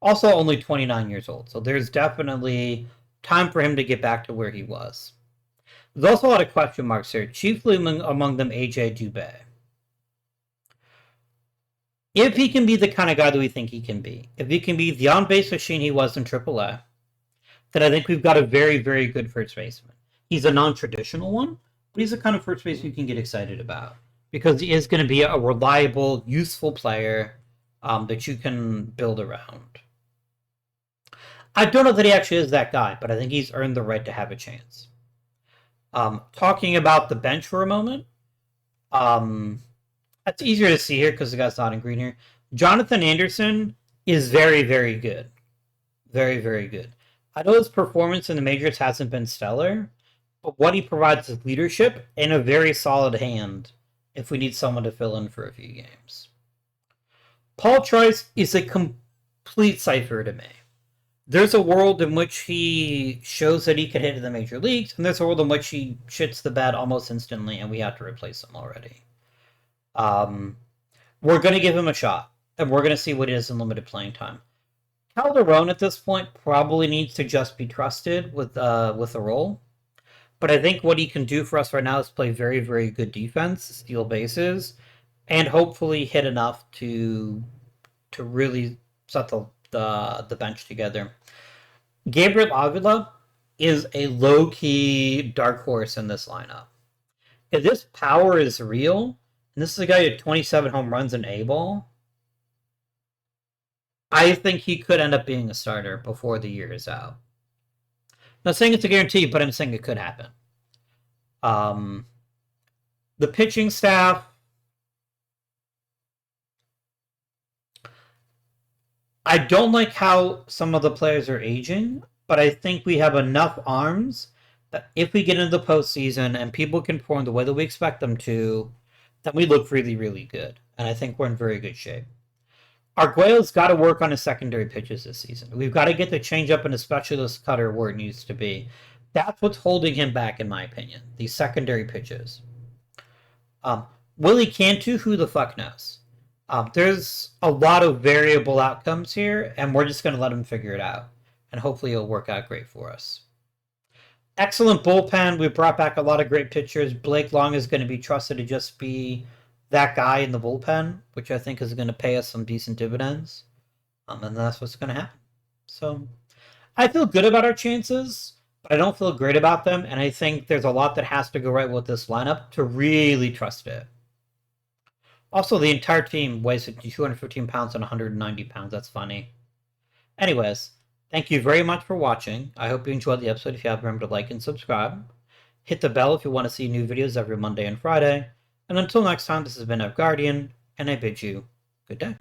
A: Also only 29 years old, so there's definitely time for him to get back to where he was. There's also a lot of question marks here, chiefly among them AJ Dubé. If he can be the kind of guy that we think he can be, if he can be the on-base machine he was in AAA, then I think we've got a very, very good first baseman. He's a non-traditional one, but he's the kind of first baseman you can get excited about because he is going to be a reliable, useful player that you can build around. I don't know that he actually is that guy, but I think he's earned the right to have a chance. Talking about the bench for a moment, that's easier to see here because the guy's not in green here. Jonathan Anderson is very, very good. Very, very good. I know his performance in the majors hasn't been stellar, but what he provides is leadership and a very solid hand if we need someone to fill in for a few games. Paul Trice is a complete cipher to me. There's a world in which he shows that he can hit in the major leagues, and there's a world in which he shits the bed almost instantly, and we have to replace him already. We're going to give him a shot, and we're going to see what it is in limited playing time. Calderon at this point probably needs to just be trusted with a role, but I think what he can do for us right now is play very, very good defense, steal bases, and hopefully hit enough to really set the bench together. Gabriel Avila is a low-key dark horse in this lineup. If this power is real, and this is a guy who had 27 home runs in A-ball, I think he could end up being a starter before the year is out. Not saying it's a guarantee, but I'm saying it could happen. The pitching staff, I don't like how some of the players are aging, but I think we have enough arms that if we get into the postseason and people can perform the way that we expect them to, then we look really, really good. And I think we're in very good shape. Arguello's got to work on his secondary pitches this season. We've got to get the changeup and a specialist cutter where it needs to be. That's what's holding him back, in my opinion. These secondary pitches. Will he Cantu? Who the fuck knows? There's a lot of variable outcomes here, and we're just going to let him figure it out. And hopefully it'll work out great for us. Excellent bullpen. We brought back a lot of great pitchers. Blake Long is going to be trusted to just be that guy in the bullpen, which I think is going to pay us some decent dividends. And that's what's going to happen. So I feel good about our chances, but I don't feel great about them. And I think there's a lot that has to go right with this lineup to really trust it. Also, the entire team weighs 215 pounds and 190 pounds. That's funny. Anyways, thank you very much for watching. I hope you enjoyed the episode. If you have, remember to like and subscribe. Hit the bell if you want to see new videos every Monday and Friday. And until next time, this has been Guardian, and I bid you good day.